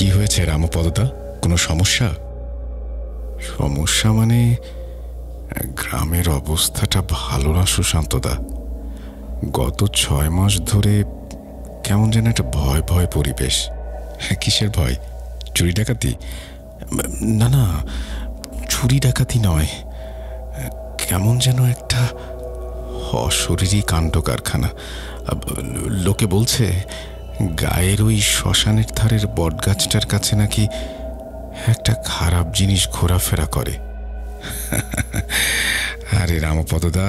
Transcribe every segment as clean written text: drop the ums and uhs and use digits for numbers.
কি হয়েছে রামপদদা? কোনো সমস্যা? সমস্যা মানে গ্রামের অবস্থাটা ভালো না সুশান্তদা। গত 6 মাস ধরে কেমন যেন একটা ভয় ভয় পরিবেশ। কিসের ভয়? চুরি ডাকাতি? না না, চুরি ডাকাতি নয়, কেমন যেন একটা অশরীরী কাণ্ড কারখানা। লোকে বলছে গায়ের ওই শ্মশানের ধারের বটগাছটার কাছে নাকি একটা খারাপ জিনিস ঘোরাফেরা করে। আরে রামপদদা,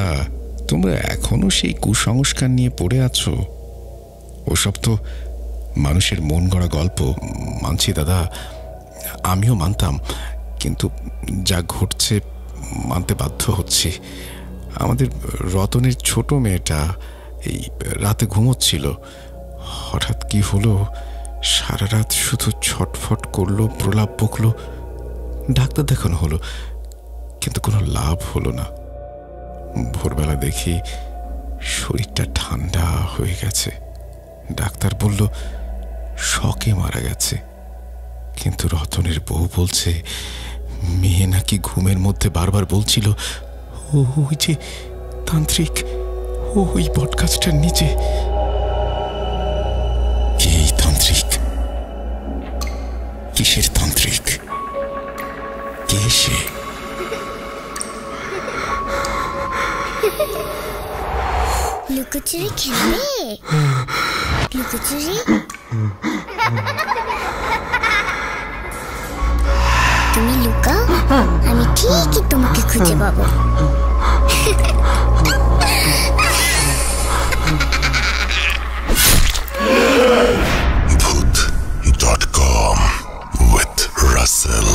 তোমরা এখনো সেই কুসংস্কার নিয়ে পড়ে আছো। ওসব তো মানুষের মন গড়া গল্প। মানছি দাদা, আমিও মানতাম, কিন্তু যা ঘটছে মানতে বাধ্য হচ্ছি। আমাদের রতনের ছোট মেয়েটা এই রাতে ঘুমোচ্ছিল, হঠাৎ কি হলো, সারা রাত শুধু ছটফট করলো, প্রলাপ বকলো। ডাক্তার দেখানো হলো, কিন্তু কোনো লাভ হলো না। ভোরবেলা দেখি শরীরটা ঠান্ডা হয়ে গেছে। ডাক্তার বলল শকে মারা গেছে। কিন্তু রতনের বউ বলছে মেয়ে নাকি ঘুমের মধ্যে বারবার বলছিল, ওই যে তান্ত্রিক, ওই বটগাছটার নিচে। এই তান্ত্রিক? কিসের তান্ত্রিক? কে সে? লুকোচুরি খেলবে? লুকোচুরি? তুমি লুকাও, আমি ঠিকই তোমাকে খুঁজে পাবো। ভূত.com with রাসেল।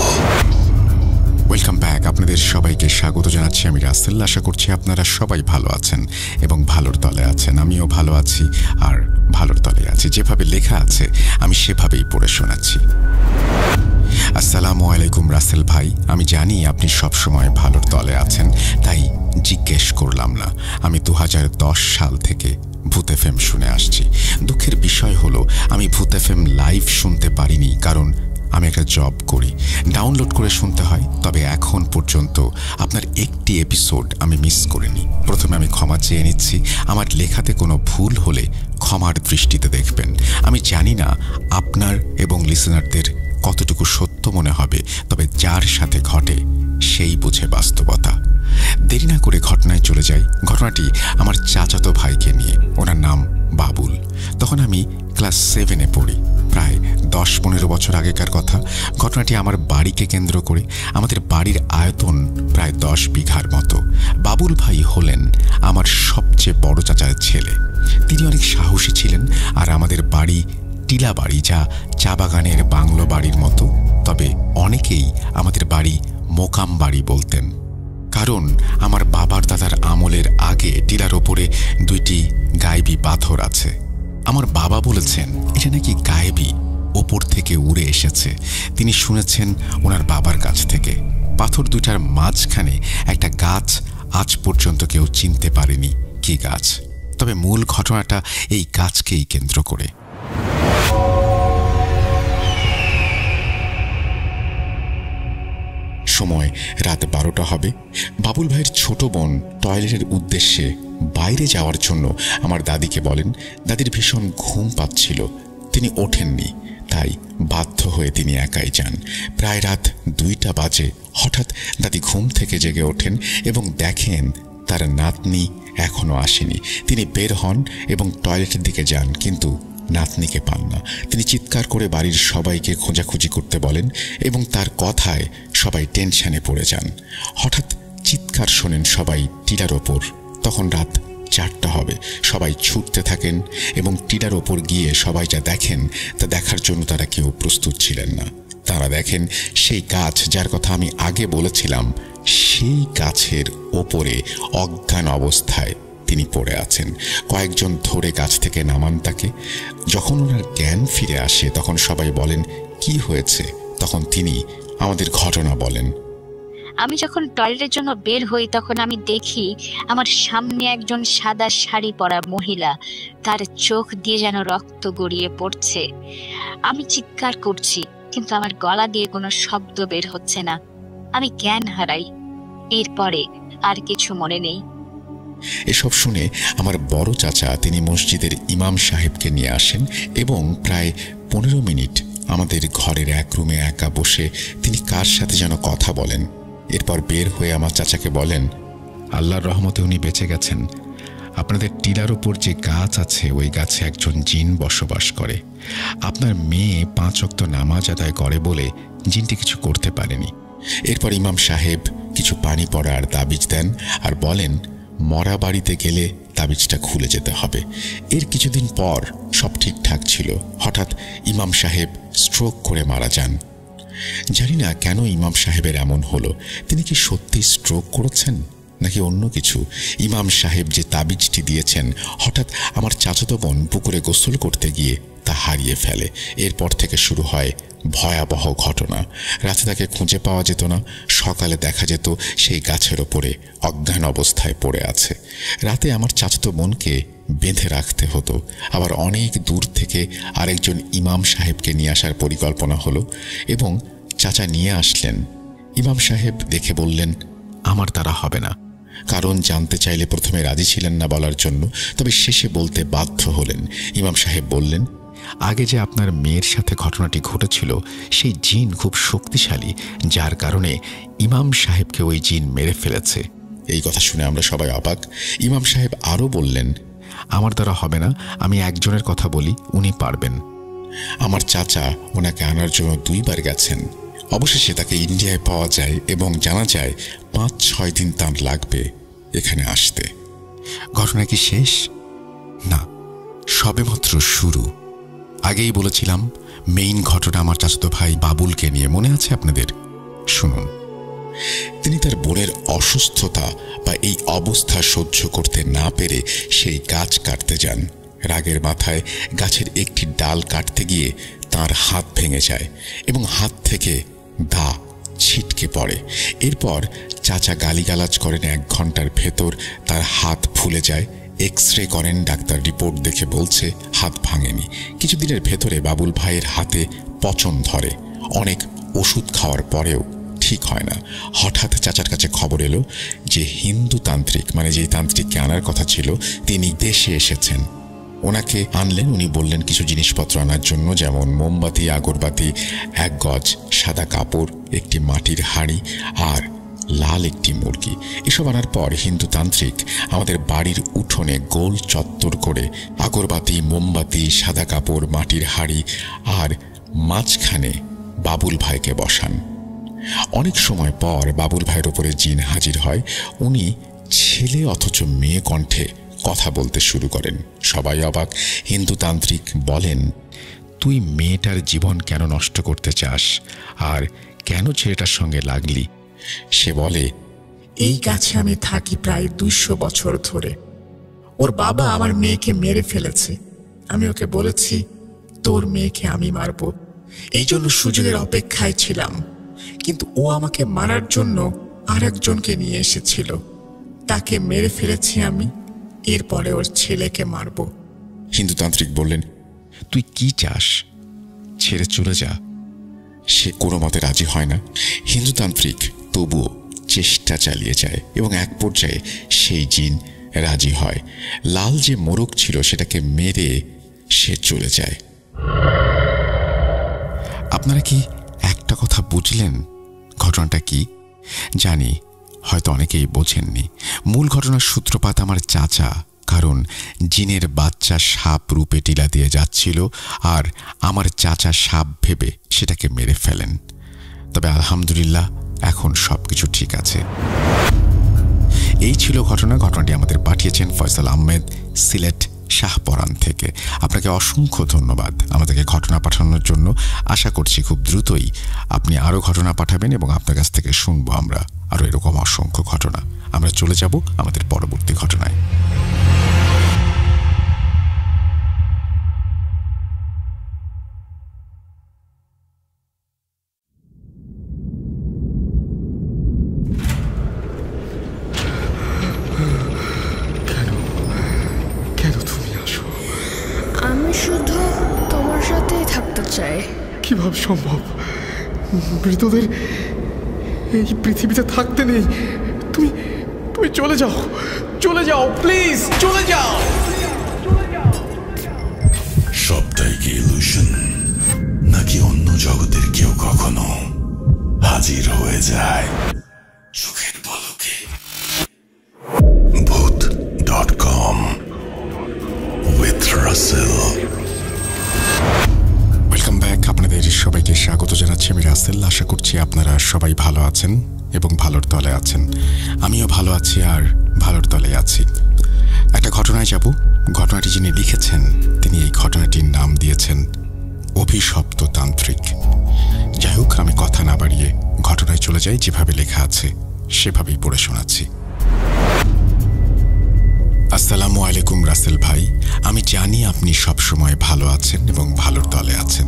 Welcome back. আপনাদের সবাইকে স্বাগত জানাচ্ছি। আমি রাসেল। আশা করছি আপনারা সবাই ভালো আছেন এবং ভালোর তলে আছেন। আমিও ভালো আছি আর ভালোর তলে আছি। যেভাবে লেখা আছে আমি সেভাবেই পড়ে শোনাচ্ছি। আসসালামু আলাইকুম রাসেল ভাই। আমি জানি আপনি সবসময় ভালোর তলে আছেন, তাই জিজ্ঞেস করলাম না। আমি 2010 সাল থেকে ভূত এফএম শুনে আসছি। দুঃখের বিষয় হলো আমি ভূত এফএম লাইভ শুনতে পারিনি, কারণ আমি একটা জব করি, ডাউনলোড করে শুনতে হয়। তবে এখন পর্যন্ত আপনার একটি এপিসোড আমি মিস করিনি। প্রথমে আমি ক্ষমা চেয়ে নিচ্ছি। আমার লেখাতে কোনো ভুল হলে ক্ষমার দৃষ্টিতে দেখবেন। আমি জানি না আপনার এবং লিসেনারদের কতটুকু সত্য মনে হবে, তবে যার সাথে ঘটে সেই বুঝে বাস্তবতা। দেরি না করে ঘটনায় চলে যাই। ঘটনাটি আমার চাচাতো ভাইকে নিয়ে। ওনার নাম বাবুল। তখন আমি ক্লাস 7-এ পড়ি। প্রায় 10-15 বছর আগেকার কথা। ঘটনাটি আমার বাড়িকে কেন্দ্র করে। আমাদের বাড়ির আয়তন প্রায় 10 বিঘার মতো। বাবুল ভাই হলেন আমার সবচেয়ে বড় চাচার ছেলে। তিনি অনেক সাহসী ছিলেন। আর আমাদের বাড়ি টিলা বাড়ি, যা চা বাগানের বাংলো বাড়ির মতো। তবে অনেকেই আমাদের বাড়ি মোকাম বাড়ি বলতেন, কারণ আমার বাবার দাদার আমলের আগে টিলার ওপরে 2টি গায়েবী পাথর আছে। আমার বাবা বলেছেন এটা নাকি গায়েবী, ওপর থেকে উড়ে এসেছে। তিনি শুনেছেন ওনার বাবার কাছ থেকে। পাথর 2টার মাঝখানে একটা গাছ, আজ পর্যন্ত কেউ চিনতে পারেনি কি গাছ। তবে মূল ঘটনাটা এই গাছকেই কেন্দ্র করে। সময় রাত 12টা হবে। বাবুল ভাইয়ের ছোট বোন টয়লেটের উদ্দেশ্যে বাইরে যাওয়ার জন্য আমার দাদিকে বলেন। দাদির ভীষণ ঘুম পাচ্ছিল, তিনি ওঠেননি, তাই বাধ্য হয়ে তিনি একাই যান। প্রায় রাত 2টা বাজে। হঠাৎ দাদি ঘুম থেকে জেগে ওঠেন এবং দেখেন তার নাতনি এখনো আসেনি। তিনি বের হন এবং টয়লেটের দিকে যান, কিন্তু নাতনিকে পান না। তিনি চিৎকার করে বাড়ির সবাইকে খোঁজাখুঁজি করতে বলেন এবং তার কথায় সবাই টেনশনে পড়ে যান। হঠাৎ চিৎকার শোনেন সবাই টিলার ওপর। তখন রাত 4টা হবে। সবাই ছুটতে থাকেন এবং টিলার ওপর গিয়ে সবাই যা দেখেন তা দেখার জন্য তারা কেউ প্রস্তুত ছিলেন না। তারা দেখেন সেই গাছ, যার কথা আমি আগে বলেছিলাম, সেই গাছের ওপরে অজ্ঞান অবস্থায় তিনি পড়ে আছেন। কয়েকজন ধরে গাছ থেকে নামান তাকে। যখন ওনার জ্ঞান ফিরে আসে তখন সবাই বলেন কি হয়েছে। তখন তিনি আমাদের ঘটনা বলেন। আমি যখন টয়লেটের জন্য বের হই তখন আমি দেখি আমার সামনে একজন সাদা শাড়ি পরা মহিলা, তার চোখ দিয়ে যেন রক্ত গড়িয়ে পড়ছে। আমি চিৎকার করছি, কিন্তু আমার গলা দিয়ে কোনো শব্দ বের হচ্ছে না। আমি জ্ঞান হারাই। এরপরে আর কিছু মনে নেই। এসব শুনে আমার বড় চাচা তিনি মসজিদের ইমাম সাহেবকে নিয়ে আসেন এবং প্রায় 15 মিনিট আমাদের ঘরের এক রুমে একা বসে তিনি কার সাথে যেন কথা বলেন। এরপর বের হয়ে আমার চাচাকে বলেন, আল্লাহর রহমতে উনি বেঁচে গেছেন। আপনাদের টিলার উপর যে গাছ আছে ওই গাছে একজন জিন বসবাস করে। আপনার মেয়ে 5 ওয়াক্ত নামাজ আদায় করে বলে জিনটি কিছু করতে পারেনি। এরপর ইমাম সাহেব কিছু পানি পড়ার তাবিজ দেন আর বলেন, মরা বাড়িতে গেলে তাবিজটা খুলে যেতে হবে। এর কিছুদিন পর সব ঠিকঠাক ছিল। হঠাৎ ইমাম সাহেব স্ট্রোক করে মারা যান। জানি না কেন ইমাম সাহেবের এমন হলো। তিনি কি সত্যি স্ট্রোক করেছেন নাকি অন্য কিছু? ইমাম সাহেব যে তাবিজটি দিয়েছেন, হঠাৎ আমার চাচাতো বোন পুকুরে গোসল করতে গিয়ে তা হারিয়ে ফেলে। এরপর থেকে শুরু হয় ভয়াবহ ঘটনা। রাতে তাকে খুঁজে পাওয়া যেত না। সকালে দেখা যেত সেই গাছের ওপরে অজ্ঞান অবস্থায় পড়ে আছে। রাতে আমার চাচাতো বোনকে বেঁধে রাখতে হতো। আবার অনেক দূর থেকে আরেকজন ইমাম সাহেবকে নিয়ে আসার পরিকল্পনা হলো এবং চাচা নিয়ে আসলেন। ইমাম সাহেব দেখে বললেন, আমার দ্বারা হবে না। কারণ জানতে চাইলে প্রথমে রাজি ছিলেন না বলার জন্য, তবে শেষে বলতে বাধ্য হলেন। ইমাম সাহেব বললেন, আগে যে আপনার মেয়ের সাথে ঘটনাটি ঘটেছিল সেই জিন খুব শক্তিশালী, যার কারণে ইমাম সাহেবকে ওই জিন মেরে ফেলেছে। এই কথা শুনে আমরা সবাই অবাক। ইমাম সাহেব আরও বললেন, আমার দ্বারা হবে না, আমি একজনের কথা বলি, উনি পারবেন। আমার চাচা ওনাকে আনার জন্য 2 বার গেছেন। অবশেষে তাকে ইন্ডিয়ায় পাওয়া যায় এবং জানা যায় 5-6 দিন তার লাগবে এখানে আসতে। ঘটনা কি শেষ? না, সবেমাত্র শুরু। আগেই বলেছিলাম মেইন ঘটনা আমার চাচাতো ভাই বাবুলকে নিয়ে, মনে আছে আপনাদের? শুনুন। তিনি তার বোনের অসুস্থতা বা এই অবস্থা সহ্য করতে না পেরে সেই গাছ কাটতে যান। রাগের মাথায় গাছের একটি ডাল কাটতে গিয়ে তার হাত ভেঙে যায় এবং হাত থেকে দা ছিটকে পড়ে। এরপর চাচা গালিগালাজ করেন। 1 ঘন্টার ভেতর তার হাত ফুলে যায়। এক্স-রে করেন, ডাক্তার রিপোর্ট দেখে বলছে হাত ভাঙেনি। কিছুদিনের ভেতরে বাবুল ভাইয়ের হাতে পচন ধরে। অনেক ওষুধ খাওয়ার পরেও ঠিক হয় না। হঠাৎ চাচার কাছে খবর এলো যে হিন্দু তান্ত্রিক, মানে যেই তান্ত্রিককে আনার কথা ছিল, তিনি দেশে এসেছেন। ওনাকে আনলেন। উনি বললেন কিছু জিনিসপত্র আনার জন্য, যেমন মোমবাতি, আগরবাতি, 1 গজ সাদা কাপড়, একটি মাটির হাঁড়ি আর লাল একটি মুরগি। এসব আনার পর হিন্দু তান্ত্রিক আমাদের বাড়ির উঠোনে গোল চত্বর করে আগরবাতি, মোমবাতি, সাদা কাপড়, মাটির হাঁড়ি আর মাঝখানে বাবুল ভাইকে বসান। অনেক সময় পর বাবুল ভাইয়ের উপরে জিন হাজির হয়। উনি ছেলে অথচ মেয়ে কণ্ঠে কথা বলতে শুরু করেন। সবাই অবাক। হিন্দু তান্ত্রিক বলেন, তুই মেয়েটার জীবন কেন নষ্ট করতে চাস আর কেন ছেলেটার সঙ্গে লাগলি? সে বলে, এই গাছে আমি থাকি প্রায় 200 বছর ধরে। ওর বাবা আমার মেয়েকে মেরে ফেলেছে। আমি ওকে বলেছি তোর মেয়েকে আমি মারব। এই জন্য সুযোগের অপেক্ষায় ছিলাম, কিন্তু ও আমাকে মারার জন্য আরেকজনকে নিয়ে এসেছিল। তাকে মেরে ফেলেছি আমি। এরপরে ওর ছেলেকে মারব। হিন্দু তান্ত্রিক বললেন, তুই কি চাস? ছেড়ে চলে যা। সে কোনো মতে রাজি হয় না। হিন্দু তান্ত্রিক তবুও চেষ্টা চালিয়ে যায় এবং এক পর্যায়ে সেই জিন রাজি হয়। লাল যে মোরগ ছিল সেটাকে মেরে সে চলে যায়। আপনারা কি একটা কথা বুঝলেন? ঘটনাটা কি? জানি হয়তো অনেকেই বোঝেননি। মূল ঘটনার সূত্রপাত আমার চাচা, কারণ জিনের বাচ্চা সাপ রূপে টিলা দিয়ে যাচ্ছিল আর আমার চাচা সাপ ভেবে সেটাকে মেরে ফেলেন। তবে আলহামদুলিল্লাহ এখন সবকিছু ঠিক আছে। এই ছিল ঘটনা। ঘটনাটি আমাদের পাঠিয়েছেন ফয়সাল আহমেদ, সিলেট শাহপরান থেকে। আপনাকে অসংখ্য ধন্যবাদ আমাদেরকে ঘটনা পাঠানোর জন্য। আশা করছি খুব দ্রুতই আপনি আরও ঘটনা পাঠাবেন এবং আপনার কাছ থেকে শুনবো আমরা আরও এরকম অসংখ্য ঘটনা। আমরা চলে যাব আমাদের পরবর্তী ঘটনায়। আমি শুধু তোমার সাথেই থাকতে চাই। কিভাবে সম্ভব? মৃতদের এই পৃথিবীতে থাকতে নেই। তুমি তুমি চলে যাও, চলে যাও, প্লিজ চলে যাও। সবটাই কি ইলুশন, নাকি অন্য জগতের কেউ কখনো হাজির হয়ে যায় চোখের পলকে? ভূত.com উইথ রাসেল। Welcome back. আপনাদের সবাইকে স্বাগত জানাচ্ছি আমি রাসেল। আশা করছি আপনারা সবাই ভালো আছেন এবং ভালোর তলে আছেন। আমিও ভালো আছি আর ভালোর তলে আছি। একটা ঘটনায় যাব। ঘটনাটি যিনি লিখেছেন তিনি এই ঘটনাটির নাম দিয়েছেন অভিশপ্ত তান্ত্রিক। যাই হোক, আমি কথা না বাড়িয়ে ঘটনায় চলে যাই। যেভাবে লেখা আছে সেভাবেই পড়ে শোনাচ্ছি। আসসালামু আলাইকুম রাসেল ভাই। আমি জানি আপনি সবসময় ভালো আছেন এবং ভালোর তলে আছেন।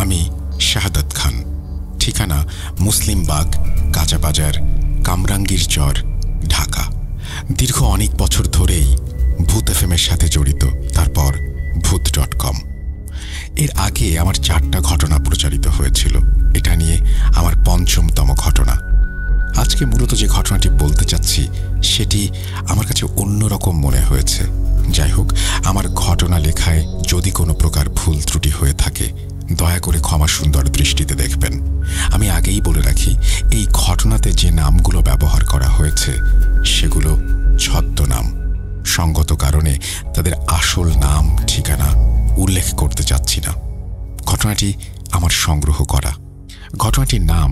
আমি শাহাদাত খান, ঠিকানা মুসলিমবাগ, কাঁচাবাজার, কামরাঙ্গীর চর, ঢাকা। দীর্ঘ অনেক বছর ধরেই ভূত এফএমের সাথে জড়িত, তারপর ভূত.com। এর আগে আমার 4টা ঘটনা প্রচারিত হয়েছিল। এটা নিয়ে আমার 5মতম ঘটনা। আজকে মূলত যে ঘটনাটি বলতে চাচ্ছি সেটি আমার কাছে অন্যরকম মনে হয়েছে। যাই হোক, আমার ঘটনা লেখায় যদি কোনো প্রকার ভুল ত্রুটি হয়ে থাকে দয়া করে ক্ষমা সুন্দর দৃষ্টিতে দেখবেন। আমি আগেই বলে রাখি, এই ঘটনাতে যে নামগুলো ব্যবহার করা হয়েছে সেগুলো ছদ্মনাম। সঙ্গত কারণে তাদের আসল নাম ঠিকানা উল্লেখ করতে চাচ্ছি না। ঘটনাটি আমার সংগ্রহ করা। ঘটনাটির নাম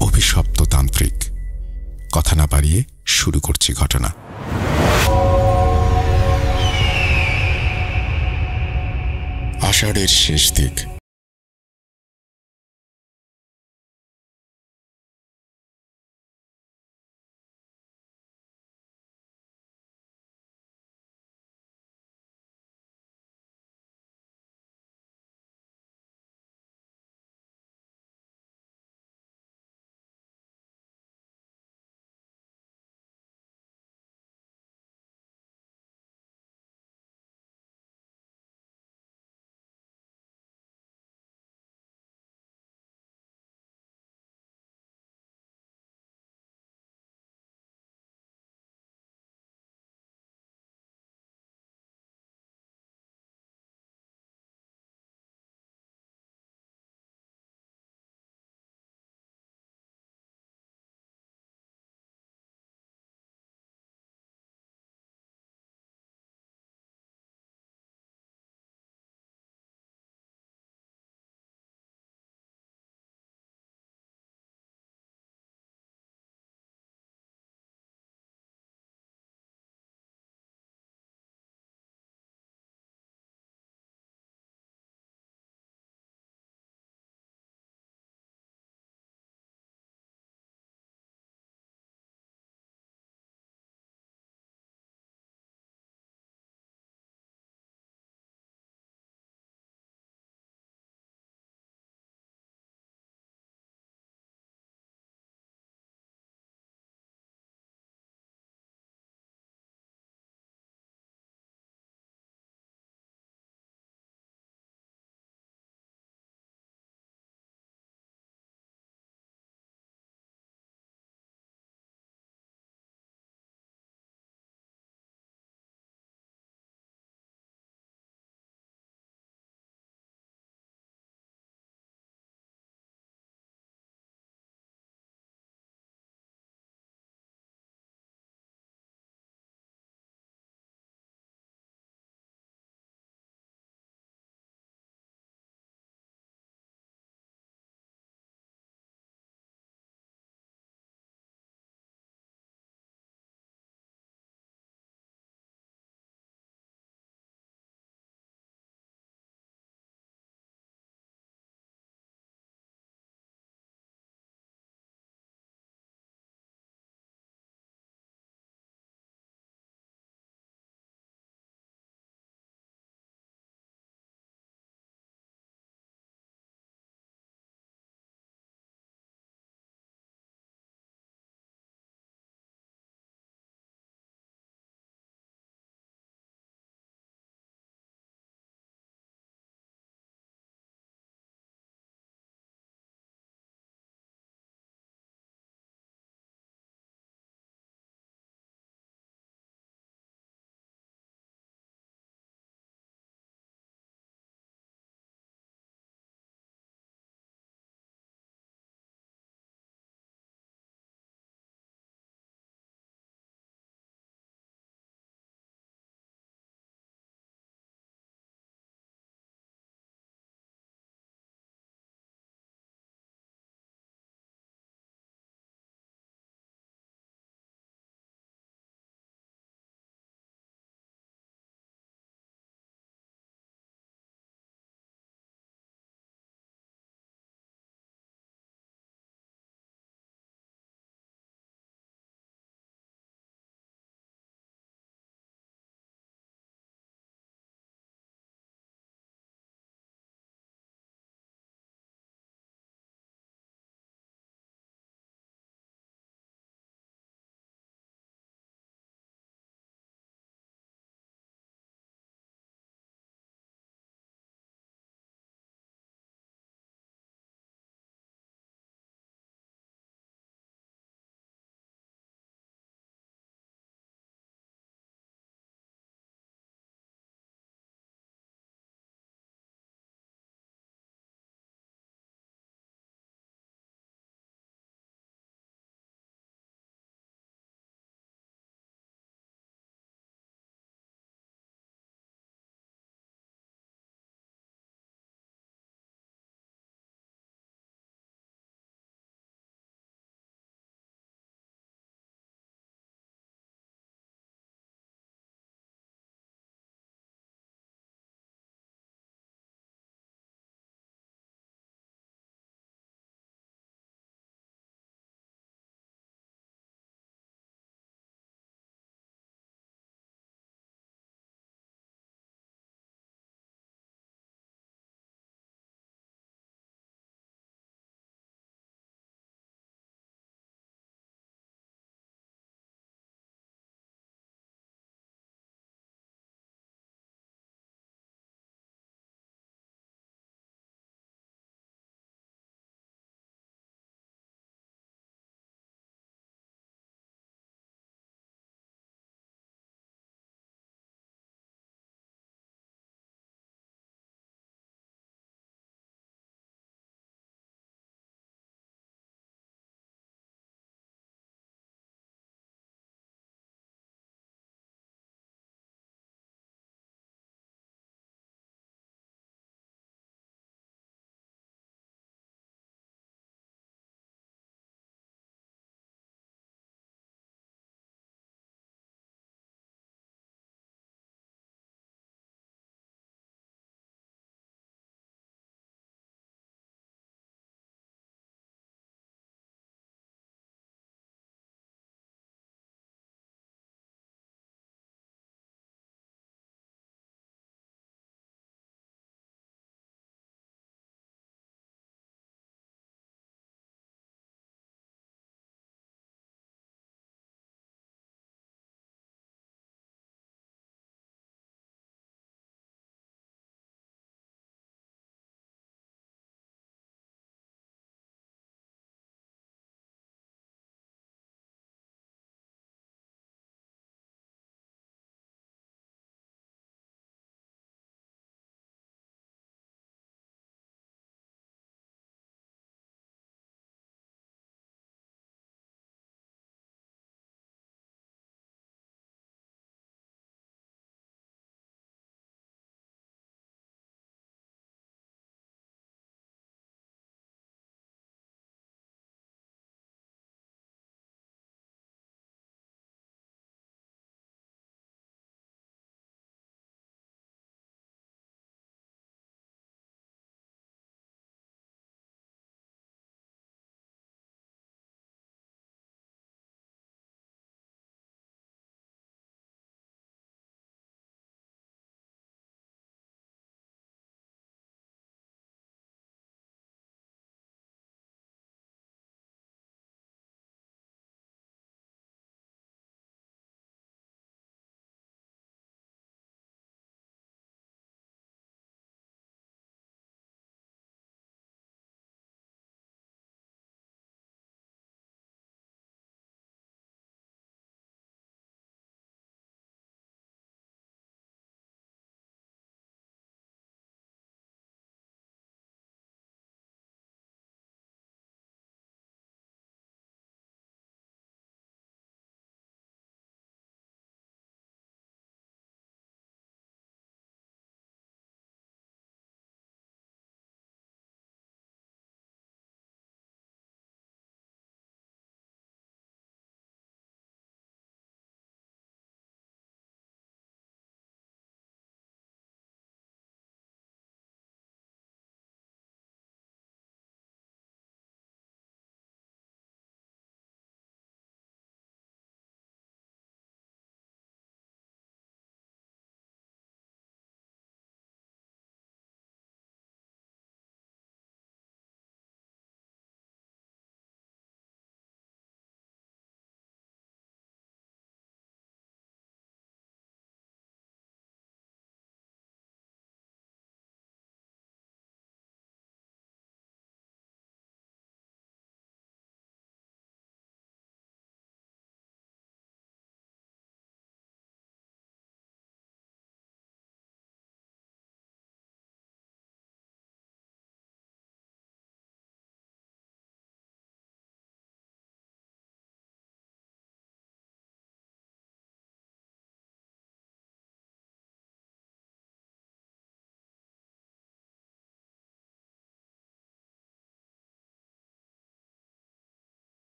অভিশপ্ত তান্ত্রিক। কথা না বাড়িয়ে শুরু করছি ঘটনা। আষাঢ়ের শেষ দিক।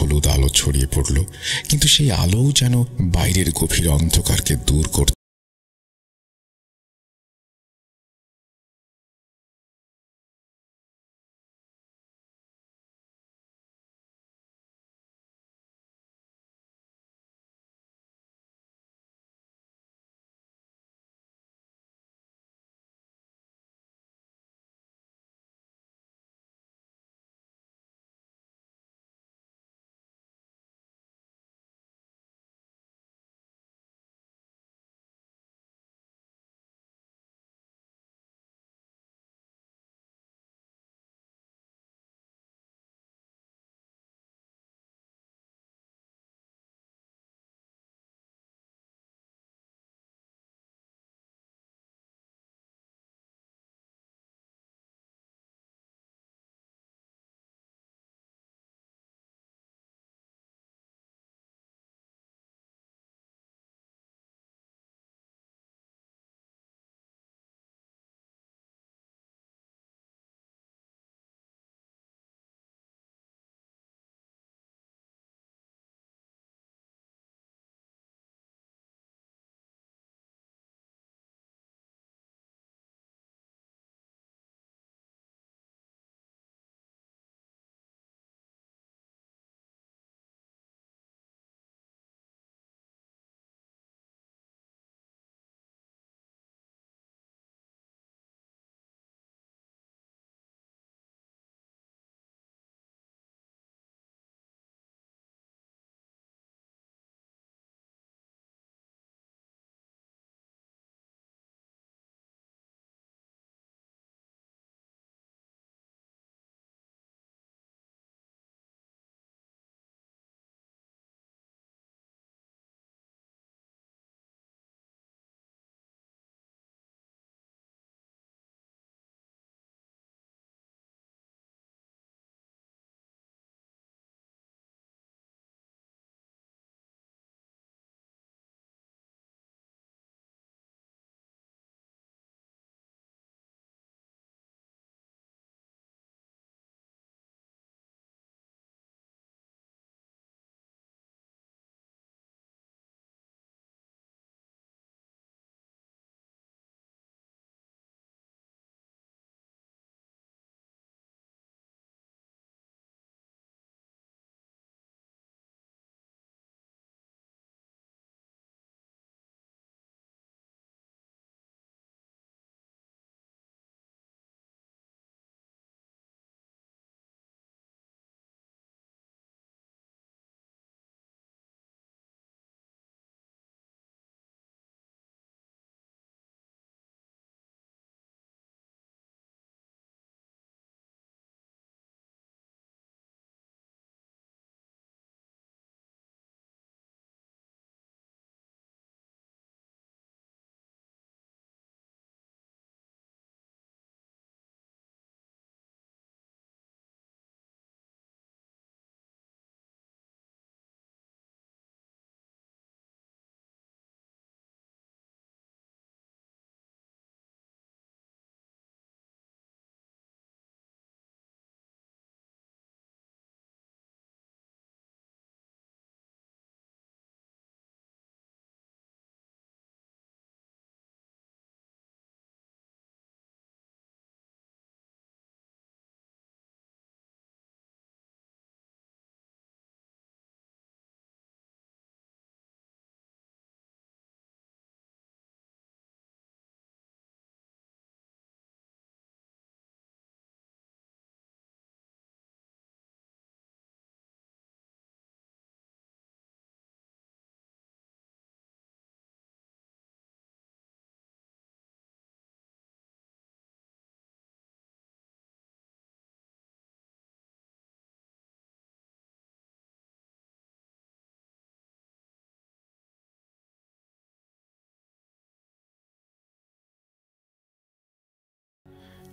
হলুদ আলো ছড়িয়ে পড়ল, কিন্তু সেই আলোও যেন বাইরের গভীর অন্ধকারকে দূর করতে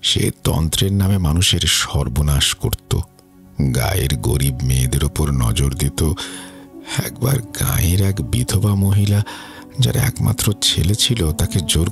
সে তন্ত্রের নামে মানুষের সর্বনাশ করত, গায়ের গরিব মেয়েদের ওপর নজর দিত। একবার গাঁয়ের এক বিধবা মহিলা, যার একমাত্র ছেলে ছিল, তাকে জোর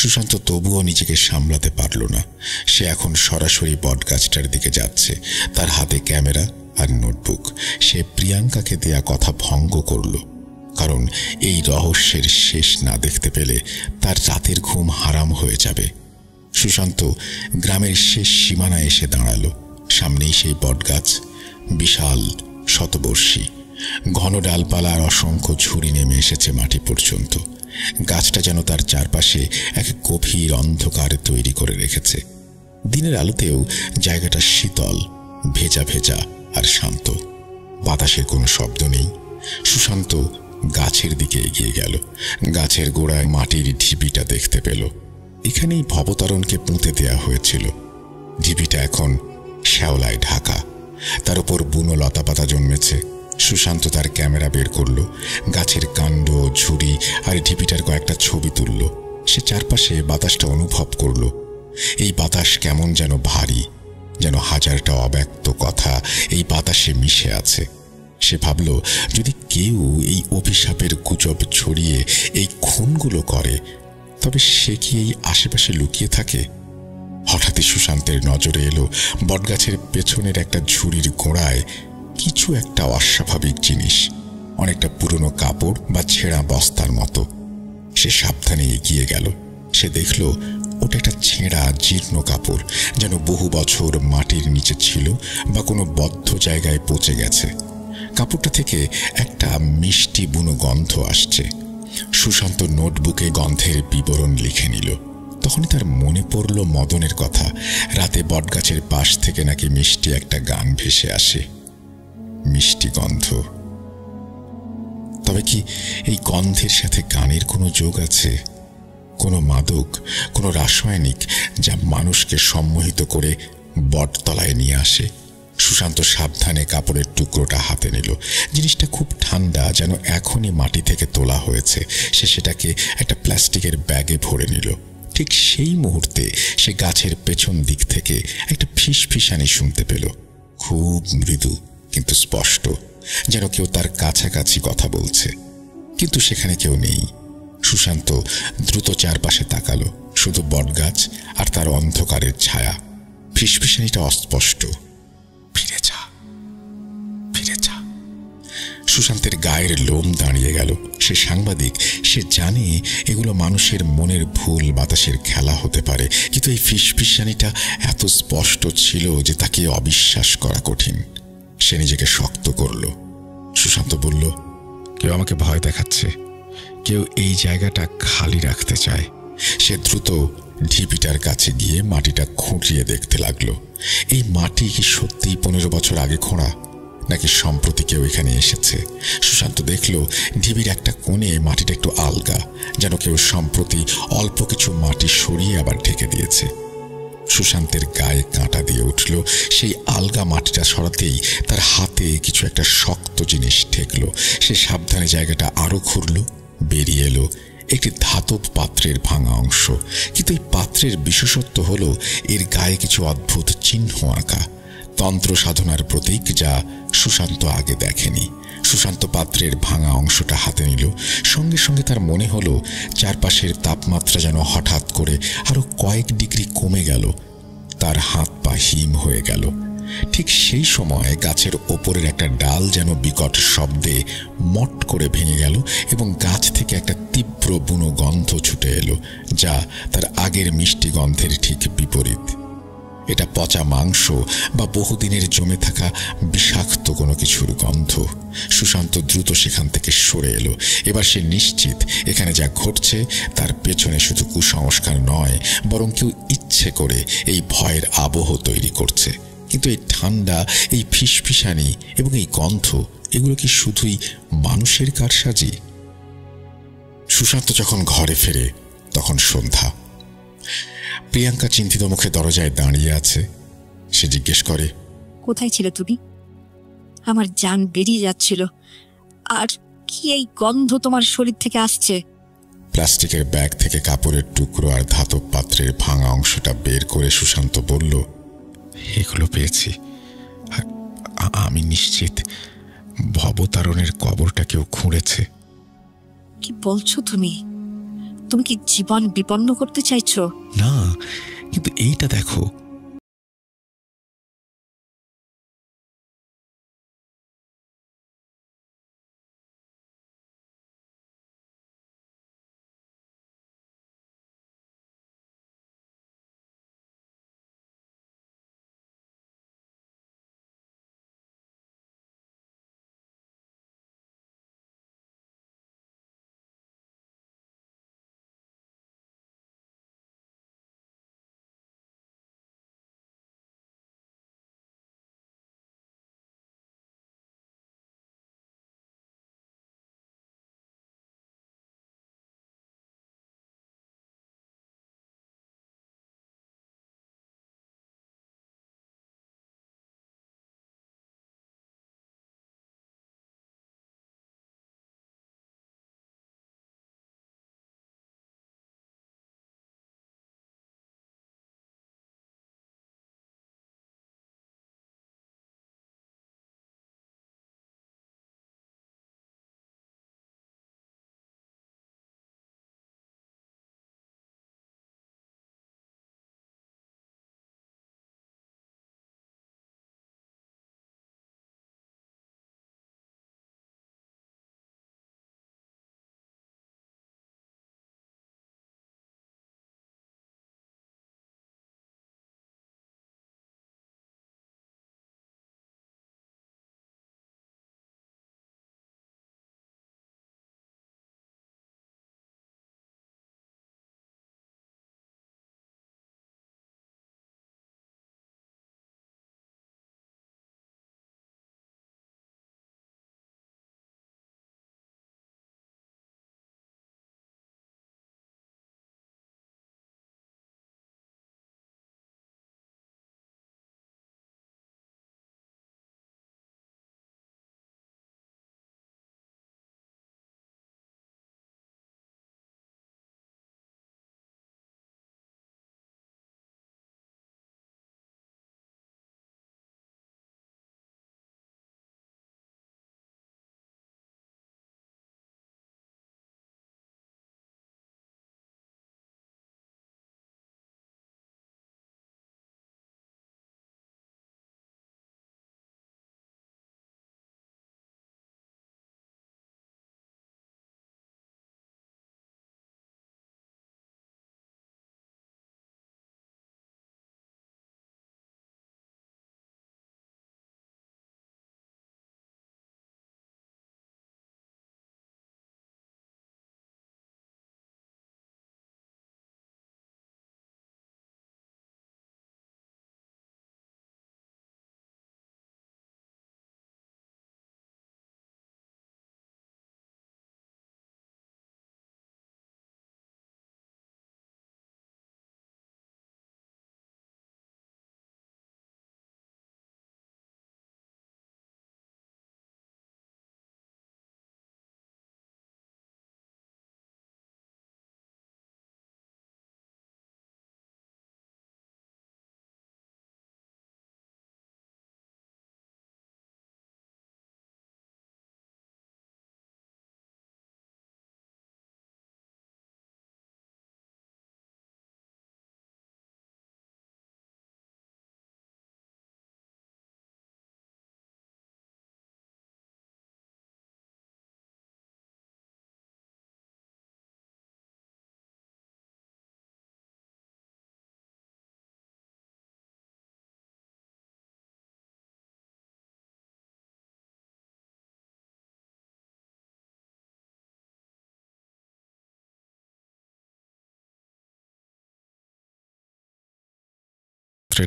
সুশান্ত তবুও নিজেকে সামলাতে পারল না। সে এখন সরাসরি বটগাছটার দিকে যাচ্ছে, তার হাতে ক্যামেরা আর নোটবুক। সে প্রিয়াঙ্কাকে দেয়া কথা ভঙ্গ করল, কারণ এই রহস্যের শেষ না দেখতে পেলে তার রাতের ঘুম হারাম হয়ে যাবে। সুশান্ত গ্রামের শেষ সীমানায় এসে দাঁড়ালো। সামনেই সেই বটগাছ, বিশাল, শতবর্ষী, ঘন ডালপালা আর অসংখ্য ঝুড়ি নেমে এসেছে মাটি পর্যন্ত। গাছটা যেন তার চারপাশে এক গভীর অন্ধকার তৈরি করে রেখেছে। দিনের আলোতেও জায়গাটা শীতল, ভেজা ভেজা আর শান্ত। বাতাসের কোনো শব্দ নেই। সুশান্ত গাছের দিকে এগিয়ে গেল। গাছের গোড়ায় মাটির ঢিবিটা দেখতে পেল। এখানেই ভবতারণকে পুঁতে দেয়া হয়েছিল। ঢিবিটা এখন শ্যাওলায় ঢাকা, তার উপর বুনো লতাপাতা জন্মেছে। সুশান্ত তার ক্যামেরা বের করল, গাছের কাণ্ড, ঝুড়ি আর ঢিবিটার কয়েকটা ছবি তুলল। সে চারপাশে বাতাসটা অনুভব করল। এই বাতাস কেমন যেন ভারী, যেন হাজারটা অব্যক্ত কথা এই বাতাসে মিশে আছে। সে ভাবল, যদি কেউ এই অভিশাপের গুজব ছড়িয়ে এই খুনগুলো করে, তবে সে কি এই আশেপাশে লুকিয়ে থাকে? হঠাৎই সুশান্তের নজরে এলো বটগাছের পেছনের একটা ঝুড়ির গোড়ায় কিছু একটা অস্বাভাবিক জিনিস, অনেকটা পুরনো কাপড় বা ছেঁড়া বস্তার মতো। সে সাবধানে এগিয়ে গেল। সে দেখল ওটা একটা ছেঁড়া জীর্ণ কাপড়, যেন বহু বছর মাটির নিচে ছিল বা কোনো বদ্ধ জায়গায় পচে গেছে। কাপড়টা থেকে একটা মিষ্টি বুনো গন্ধ আসছে। সুশান্ত নোটবুকে গন্ধের বিবরণ লিখে নিল। তখনই তার মনে পড়ল মদনের কথা। রাতে বটগাছের পাশ থেকে নাকি মিষ্টি একটা গান ভেসে আসে, মিষ্টি গন্ধ। তবে কি এই গন্ধের সাথে গানের কোনো যোগ আছে? কোনো মাদক, কোনো রাসায়নিক যা মানুষকে সম্মোহিত করে বটতলায় নিয়ে আসে? সুশান্ত সাবধানে কাপড়ের টুকরোটা হাতে নিল। জিনিসটা খুব ঠান্ডা, যেন এখনই মাটি থেকে তোলা হয়েছে। সে সেটাকে একটা প্লাস্টিকের ব্যাগে ভরে নিল। ঠিক সেই মুহূর্তে সে গাছের পেছন দিক থেকে একটা ফিসফিসানি শুনতে পেল, খুব মৃদু কিন্তু স্পষ্ট, যেন কেউ তার কাছাকাছি কথা বলছে। কিন্তু সেখানে কেউ নেই। সুশান্ত দ্রুত চারপাশে তাকালো, শুধু বটগাছ আর তার অন্ধকারের ছায়া। ফিসফিসানিটা অস্পষ্ট, ফিরে যা, ফিরে যা। সুশান্তের গায়ের লোম দাঁড়িয়ে গেল। সে সাংবাদিক, সে জানে এগুলো মানুষের মনের ভুল, বাতাসের খেলা হতে পারে, কিন্তু এই ফিসফিসানিটা এত স্পষ্ট ছিল যে তাকে অবিশ্বাস করা কঠিন। সে নিজেকে শক্ত করল। সুশান্ত বলল, কেউ আমাকে ভয় দেখাচ্ছে, কেউ এই জায়গাটা খালি রাখতে চায়। সে দ্রুত ঢিবিটার কাছে গিয়ে মাটিটা খুঁটিয়ে দেখতে লাগলো। এই মাটি কি সত্যিই 15 বছর আগে খোঁড়া, নাকি সম্প্রতি কেউ এখানে এসেছে? সুশান্ত দেখল ঢিবির একটা কোণে মাটিটা একটু আলগা, যেন কেউ সম্প্রতি অল্প কিছু মাটি সরিয়ে আবার ঢেকে দিয়েছে। সুশান্তের গায়ে কাঁটা দিয়ে উঠল। সেই আলগা মাটিটা সরাতেই তার হাতে কিছু একটা শক্ত জিনিস ঠেকল। সে সাবধানে জায়গাটা আরো খুঁড়ল। বেরিয়ে এলো একটি ধাতব পাত্রের ভাঙা অংশ। কিন্তু এই পাত্রের বিশেষত্ব হলো এর গায়ে কিছু অদ্ভুত চিহ্ন আঁকা, তন্ত্র সাধনার প্রতীক, যা সুশান্ত আগে দেখেনি। সুশান্ত পাত্রের ভাঙা অংশটা হাতে নিল। সঙ্গে সঙ্গে তার মনে হলো চারপাশের তাপমাত্রা যেন হঠাৎ করে আরো কয়েক ডিগ্রি কমে গেল। তার হাত পা হিম হয়ে গেল। ঠিক সেই সময় গাছের ওপরের একটা ডাল যেন বিকট শব্দে মট করে ভেঙে গেল এবং গাছ থেকে একটা তীব্র বুনো গন্ধ ছুটে এলো, যা তার আগের মিষ্টি গন্ধের ঠিক বিপরীত। এটা পচা মাংস বা বহুদিনের জমে থাকা বিষাক্ত কোনো কিছুর গন্ধ। সুশান্ত দ্রুত সেখান থেকে সরে এলো। এবার সে নিশ্চিত এখানে যা ঘটছে তার পেছনে শুধু কুসংস্কার নয়, বরং কেউ ইচ্ছে করে এই ভয়ের আবহ তৈরি করছে। কিন্তু এই ঠান্ডা, এই ফিসফিসানি এবং এই গন্ধ, এগুলো কি শুধুই মানুষের কারসাজি? সুশান্ত যখন ঘরে ফেরে তখন সন্ধ্যা। প্রিয়াঙ্কা চিন্তিত মুখে দরজায় দাঁড়িয়ে আছে। সে জিজ্ঞেস করে, কোথায় ছিলে তুমি? আমার জান বেরিয়ে যাচ্ছিল। আর কি এই গন্ধ তোমার শরীর থেকে আসছে? প্লাস্টিকের ব্যাগ থেকে কাপড়ের টুকরো আর ধাতব পাত্রের ভাঙা অংশটা বের করে সুশান্ত বলল, এগুলো পেয়েছি। আমি নিশ্চিত ভবতারণের কবরটা কেউ খুঁড়েছে। কি বলছো তুমি? তুমি কি জীবন বিপন্ন করতে চাইছো? না, কিন্তু এইটা দেখো,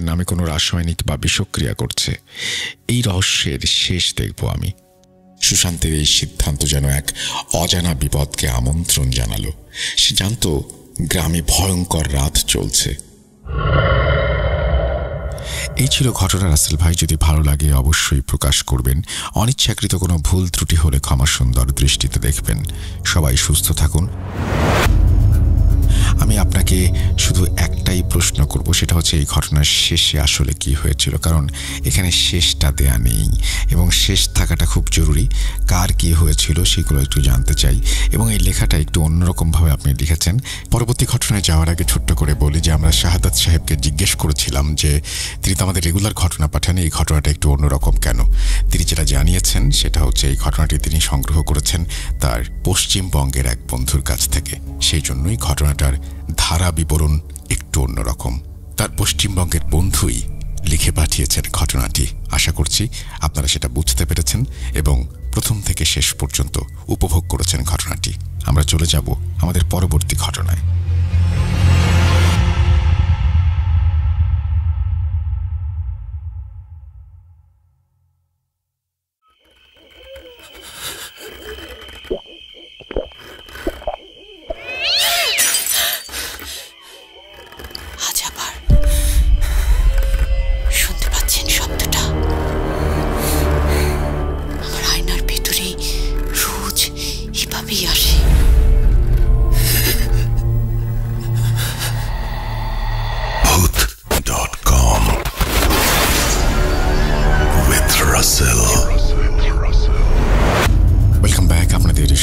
নামে কোনো রাসায়নিক বা বিষক্রিয়া করছে। এই রহস্যের শেষ দেখব আমি। সুশান্তের এই সিদ্ধান্ত যেন এক অজানা বিপদকে আমন্ত্রণ জানালো। সে জানত গ্রামে ভয়ঙ্কর রাত চলছে। এই ছিল ঘটনা রাসেল ভাই। যদি ভালো লাগে অবশ্যই প্রকাশ করবেন। অনিচ্ছাকৃত কোনো ভুল ত্রুটি হলে ক্ষমা সুন্দর দৃষ্টিতে দেখবেন। সবাই সুস্থ থাকুন। আমি আপনাকে শুধু একটাই প্রশ্ন করব, সেটা হচ্ছে এই ঘটনার শেষে আসলে কি হয়েছিল, কারণ এখানে শেষটা দেয়া নেই এবং শেষ থাকাটা খুব জরুরি। কার কি হয়েছিল সেগুলো একটু জানতে চাই এবং এই লেখাটা একটু অন্যরকমভাবে আপনি লিখেছেন। পরবর্তী ঘটনায় যাওয়ার আগে ছোট্ট করে বলি যে আমরা শাহাদাত সাহেবকে জিজ্ঞেস করেছিলাম যে তিনি তো আমাদের রেগুলার ঘটনা পাঠান, এই ঘটনাটা একটু অন্যরকম কেন। তিনি যেটা জানিয়েছেন সেটা হচ্ছে এই ঘটনাটি তিনি সংগ্রহ করেছেন তার পশ্চিমবঙ্গের এক বন্ধুর কাছ থেকে, সেই জন্যই ঘটনাটার ধারা বিবরণ একটু অন্যরকম। তার পশ্চিমবঙ্গের বন্ধুই লিখে পাঠিয়েছেন ঘটনাটি। আশা করছি আপনারা সেটা বুঝতে পেরেছেন এবং প্রথম থেকে শেষ পর্যন্ত উপভোগ করেছেন ঘটনাটি। আমরা চলে যাব আমাদের পরবর্তী ঘটনায়।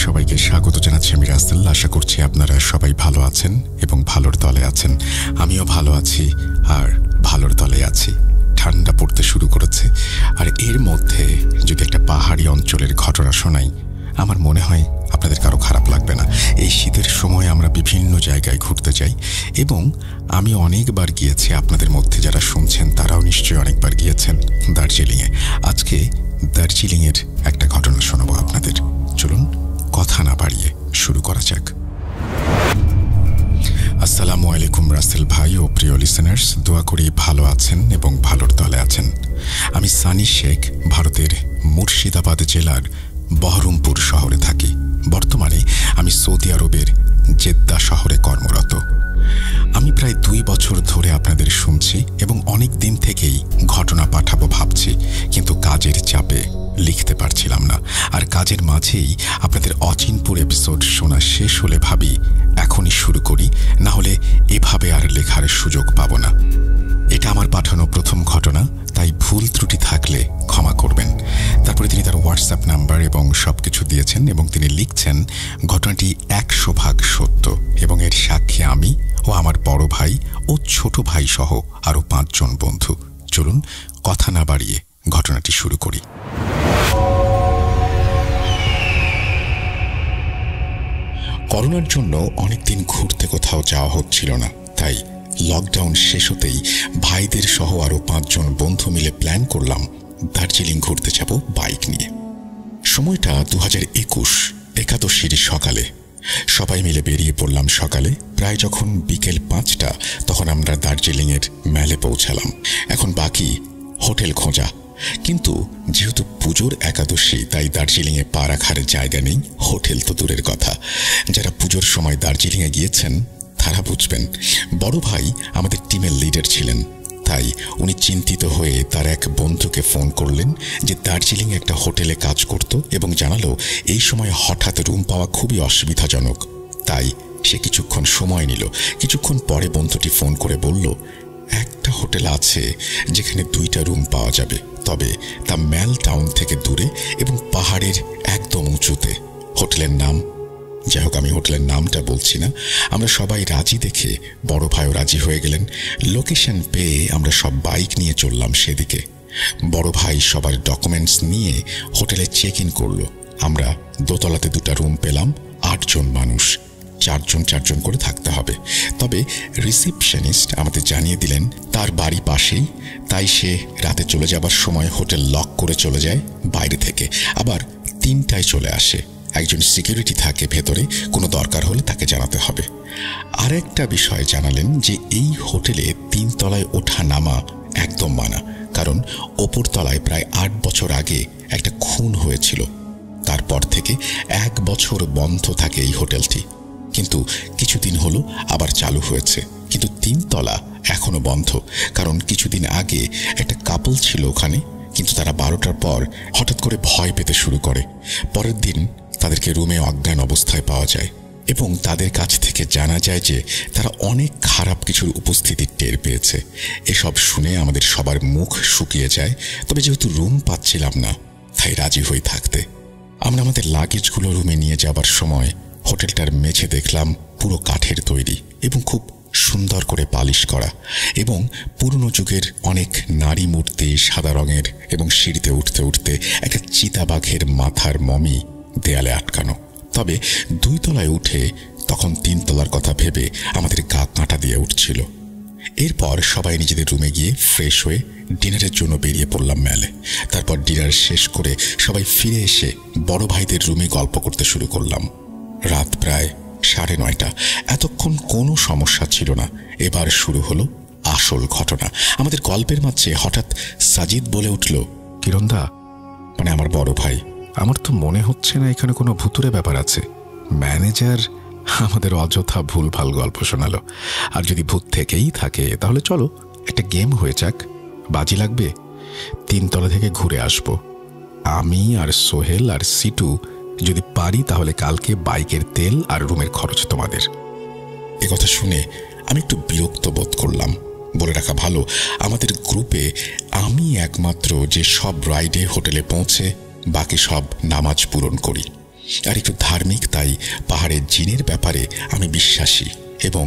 সবাইকে স্বাগত জানাচ্ছি আমি রাসেল। আশা করছি আপনারা সবাই ভালো আছেন এবং ভালোর দলে আছেন। আমিও ভালো আছি আর ভালোর দলে আছি। ঠান্ডা পড়তে শুরু করেছে আর এর মধ্যে যদি একটা পাহাড়ি অঞ্চলের ঘটনা শোনাই আমার মনে হয় আপনাদের কারো খারাপ লাগবে না। এই শীতের সময় আমরা বিভিন্ন জায়গায় ঘুরতে যাই এবং আমি অনেকবার গিয়েছি, আপনাদের মধ্যে যারা শুনছেন তারাও নিশ্চয়ই অনেকবার গিয়েছেন দার্জিলিংয়ে। আজকে দার্জিলিংয়ের একটা ঘটনা শোনাবো আপনাদের। চলুন কথা না বাড়িয়ে শুরু করা যাক। আসসালামু আলাইকুম রাসেল ভাই ও প্রিয় লিসেনার্স, দোয়া করি ভালো আছেন এবং ভালোর দলে আছেন। আমি সানি শেখ, ভারতের মুর্শিদাবাদ জেলার বহরমপুর শহরে থাকি। বর্তমানে আমি সৌদি আরবের জেদ্দা শহরে কর্মরত। আমি প্রায় 2 বছর ধরে আপনাদের শুনছি এবং অনেক দিন থেকেই ঘটনা পাঠাবো ভাবছি, কিন্তু কাজের চাপে লিখতে পারছিলাম না। আর কাজের মাঝেই আপনাদের অচিনপুর এপিসোড শোনা শেষ হলে ভাবি এখনই শুরু করি, না হলে এভাবে আর লেখার সুযোগ পাবো না। এটা আমার পাঠানো প্রথম ঘটনা, তাই ভুল ত্রুটি থাকলে ক্ষমা করবেন। তারপরে তিনি তার হোয়াটসঅ্যাপ নাম্বার এবং সবকিছু দিয়েছেন এবং তিনি লিখছেন ঘটনাটি 100% সত্য এবং এর সাক্ষী আমি ও আমার বড় ভাই ও ছোট ভাই সহ আরো 5 জন বন্ধু। চলুন কথা না বাড়িয়ে ঘটনাটি শুরু করি। করোনার জন্য অনেকদিন ঘুরতে কোথাও যাওয়া হচ্ছিল না, তাই লকডাউন শেষ হতেই ভাইদের সহ আরো 5 জন বন্ধু মিলে প্ল্যান করলাম দার্জিলিং ঘুরতে যাব বাইক নিয়ে। সময়টা 2021 একাদশীর সকালে। সবাই মিলে বেরিয়ে পড়লাম সকালে। প্রায় যখন বিকেল 5টা তখন আমরা দার্জিলিংয়ের ম্যালে পৌঁছালাম। এখন বাকি হোটেল খোঁজা, কিন্তু যেহেতু পুজোর একাদশী তাই দার্জিলিংয়ে পা রাখার জায়গা নেই, হোটেল তো দূরের কথা। যারা পুজোর সময় দার্জিলিংয়ে গিয়েছেন তারা বুঝবেন। বড় ভাই আমাদের টিমের লিডার ছিলেন, তাই উনি চিন্তিত হয়ে তার এক বন্ধুকে ফোন করলেন যে দার্জিলিং একটা হোটেলে কাজ করত এবং জানালো এই সময় হঠাৎ রুম পাওয়া খুবই অসুবিধাজনক। তাই সে কিছুক্ষণ সময় নিল। কিছুক্ষণ পরে বন্ধুটি ফোন করে বলল একটা হোটেল আছে যেখানে 2টা রুম পাওয়া যাবে, তবে তা ম্যাল টাউন থেকে দূরে এবং পাহাড়ের একদম উঁচুতে। হোটেলের নাম, যাই হোক আমি হোটেলের নামটা বলছি না। আমরা সবাই রাজি দেখে বড় ভাইও রাজি হয়ে গেলেন। লোকেশন পেয়ে আমরা সব বাইক নিয়ে চললাম সেদিকে। বড় ভাই সবার ডকুমেন্টস নিয়ে হোটেলে চেক ইন করলো। আমরা দোতলাতে 2টা রুম পেলাম। 8 জন মানুষ, 4 জন করে থাকতে হবে। তবে রিসিপশনিস্ট আমাদের জানিয়ে দিলেন তার বাড়ি পাশেই, তাই সে রাতে চলে যাবার সময় হোটেল লক করে চলে যায় বাইরে থেকে, আবার 3টায় চলে আসে। একজন সিকিউরিটি থাকে ভেতরে, কোনো দরকার হলে তাকে জানাতে হবে। আর একটা বিষয় জানালেন যে এই হোটেলে 3 তলায় ওঠা নামা একদম মানা, কারণ ওপর তলায় প্রায় 8 বছর আগে একটা খুন হয়েছিল। তারপর থেকে 1 বছর বন্ধ থাকে এই হোটেলটি, কিন্তু কিছুদিন হলো আবার চালু হয়েছে। কিন্তু 3 তলা এখনো বন্ধ, কারণ কিছুদিন আগে একটা কাপল ছিল ওখানে, কিন্তু তারা 12টার পর হঠাৎ করে ভয় পেতে শুরু করে। পরের দিন তাদেরকে রুমে অজ্ঞান অবস্থায় পাওয়া যায়। এবং তাদের কাছ থেকে জানা যায় যে তারা অনেক খারাপ কিছুর উপস্থিতি টের পেয়েছে। এসব শুনে আমাদের সবার মুখ শুকিয়ে যায়। তবে যেহেতু রুম পাচ্ছিলাম না, তাই রাজি হয়ে থাকতে আমরা আমাদের লাগেজগুলো রুমে নিয়ে যাবার সময় হোটেলটার মেঝে দেখলাম পুরো কাঠের তৈরি এবং খুব সুন্দর করে পালিশ করা, এবং পুরনো যুগের অনেক নারী মূর্তি সাদা রঙের, এবং সিঁড়িতে উঠতে উঠতে একটা চিতাবাঘের মাথার মমি দেয়ালে আটকানো। তবে 2 তলায় উঠে তখন 3 তলার কথা ভেবে আমাদের গা কাঁটা দিয়ে উঠছিল। এরপর সবাই নিজেদের রুমে গিয়ে ফ্রেশ হয়ে ডিনারের জন্য বেরিয়ে পড়লাম মেলে। তারপর ডিনার শেষ করে সবাই ফিরে এসে বড় ভাইদের রুমে গল্প করতে শুরু করলাম। রাত প্রায় 9:30। এতক্ষণ কোনো সমস্যা ছিল না। এবার শুরু হলো আসল ঘটনা। আমাদের গল্পের মাঝে হঠাৎ সাজিদ বলে উঠল, কিরণদা, মানে আমার বড় ভাই, আমার তো মনে হচ্ছে না এখানে কোনো ভুতুরে ব্যাপার আছে। ম্যানেজার আমাদের অযথা ভুলভাল গল্প শোনালো। আর যদি ভূত থেকেই থাকে তাহলে চলো একটা গেম হয়ে যাক। বাজি লাগবে, 3 তলা থেকে ঘুরে আসবো। আমি আর সোহেল আর সিটু যদি পারি তাহলে কালকে বাইকের তেল আর রুমের খরচ তোমাদের। একথা শুনে আমি একটু বিরক্ত বোধ করলাম। বলে রাখা ভালো, আমাদের গ্রুপে আমি একমাত্র যে সব রাইডে হোটেলে পৌঁছে বাকি সব নামাজ পূরণ করি। আর একটু ধার্মিক, তাই পাহাড়ের জিনের ব্যাপারে আমি বিশ্বাসী, এবং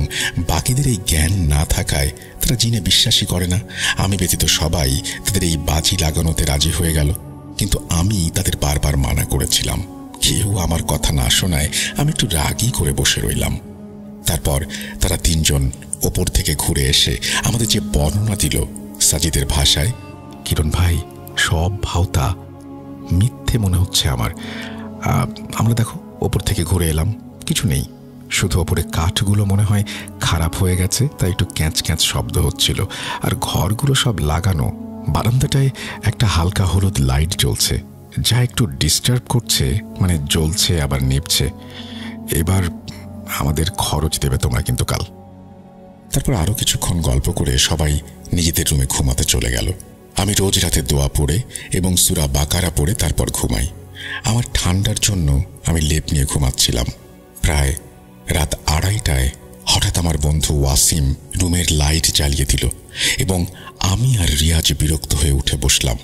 বাকিদের এই জ্ঞান না থাকায় তারা জিনে বিশ্বাসী করে না। আমি ব্যতীত সবাই তাদের এই বাজি লাগানোতে রাজি হয়ে গেল, কিন্তু আমি তাদের বারবার মানা করেছিলাম। কেউ আমার কথা না শোনায় আমি একটু রাগই করে বসে রইলাম। তারপর তারা 3 জন ওপর থেকে ঘুরে এসে আমাদের যে বর্ণনা দিল সাজিদের ভাষায়, কিরণ ভাই, সব ভাওতা মিথ্যে মনে হচ্ছে আমার। আমরা দেখো ওপর থেকে ঘুরে এলাম, কিছু নেই, শুধু ওপরে কাঠগুলো মনে হয় খারাপ হয়ে গেছে, তাই একটু ক্যাঁচ ক্যাঁচ শব্দ হচ্ছিল। আর ঘরগুলো সব লাগানো। বারান্দাটায় একটা হালকা হলুদ লাইট জ্বলছে, যা একটু ডিস্টার্ব করছে, মানে জ্বলছে আবার নিভছে। এবার আমাদের খরচ দেবে তোমরা কিন্তু কাল। তারপর আরো কিছুক্ষণ গল্প করে সবাই নিজেদের রুমে ঘুমাতে চলে গেল। আমি রোজ রাতে দোয়া পড়ে এবং সূরা বাকারা পড়ে তারপর ঘুমাই। আমার ঠান্ডার জন্য আমি লেপ নিয়ে ঘুমাচ্ছিলাম। প্রায় রাত 2:30টায় হঠাৎ আমার বন্ধু ওয়াসিম রুমের লাইট জ্বালিয়ে দিল, এবং আমি আর রিয়াজ বিরক্ত হয়ে উঠে বসলাম।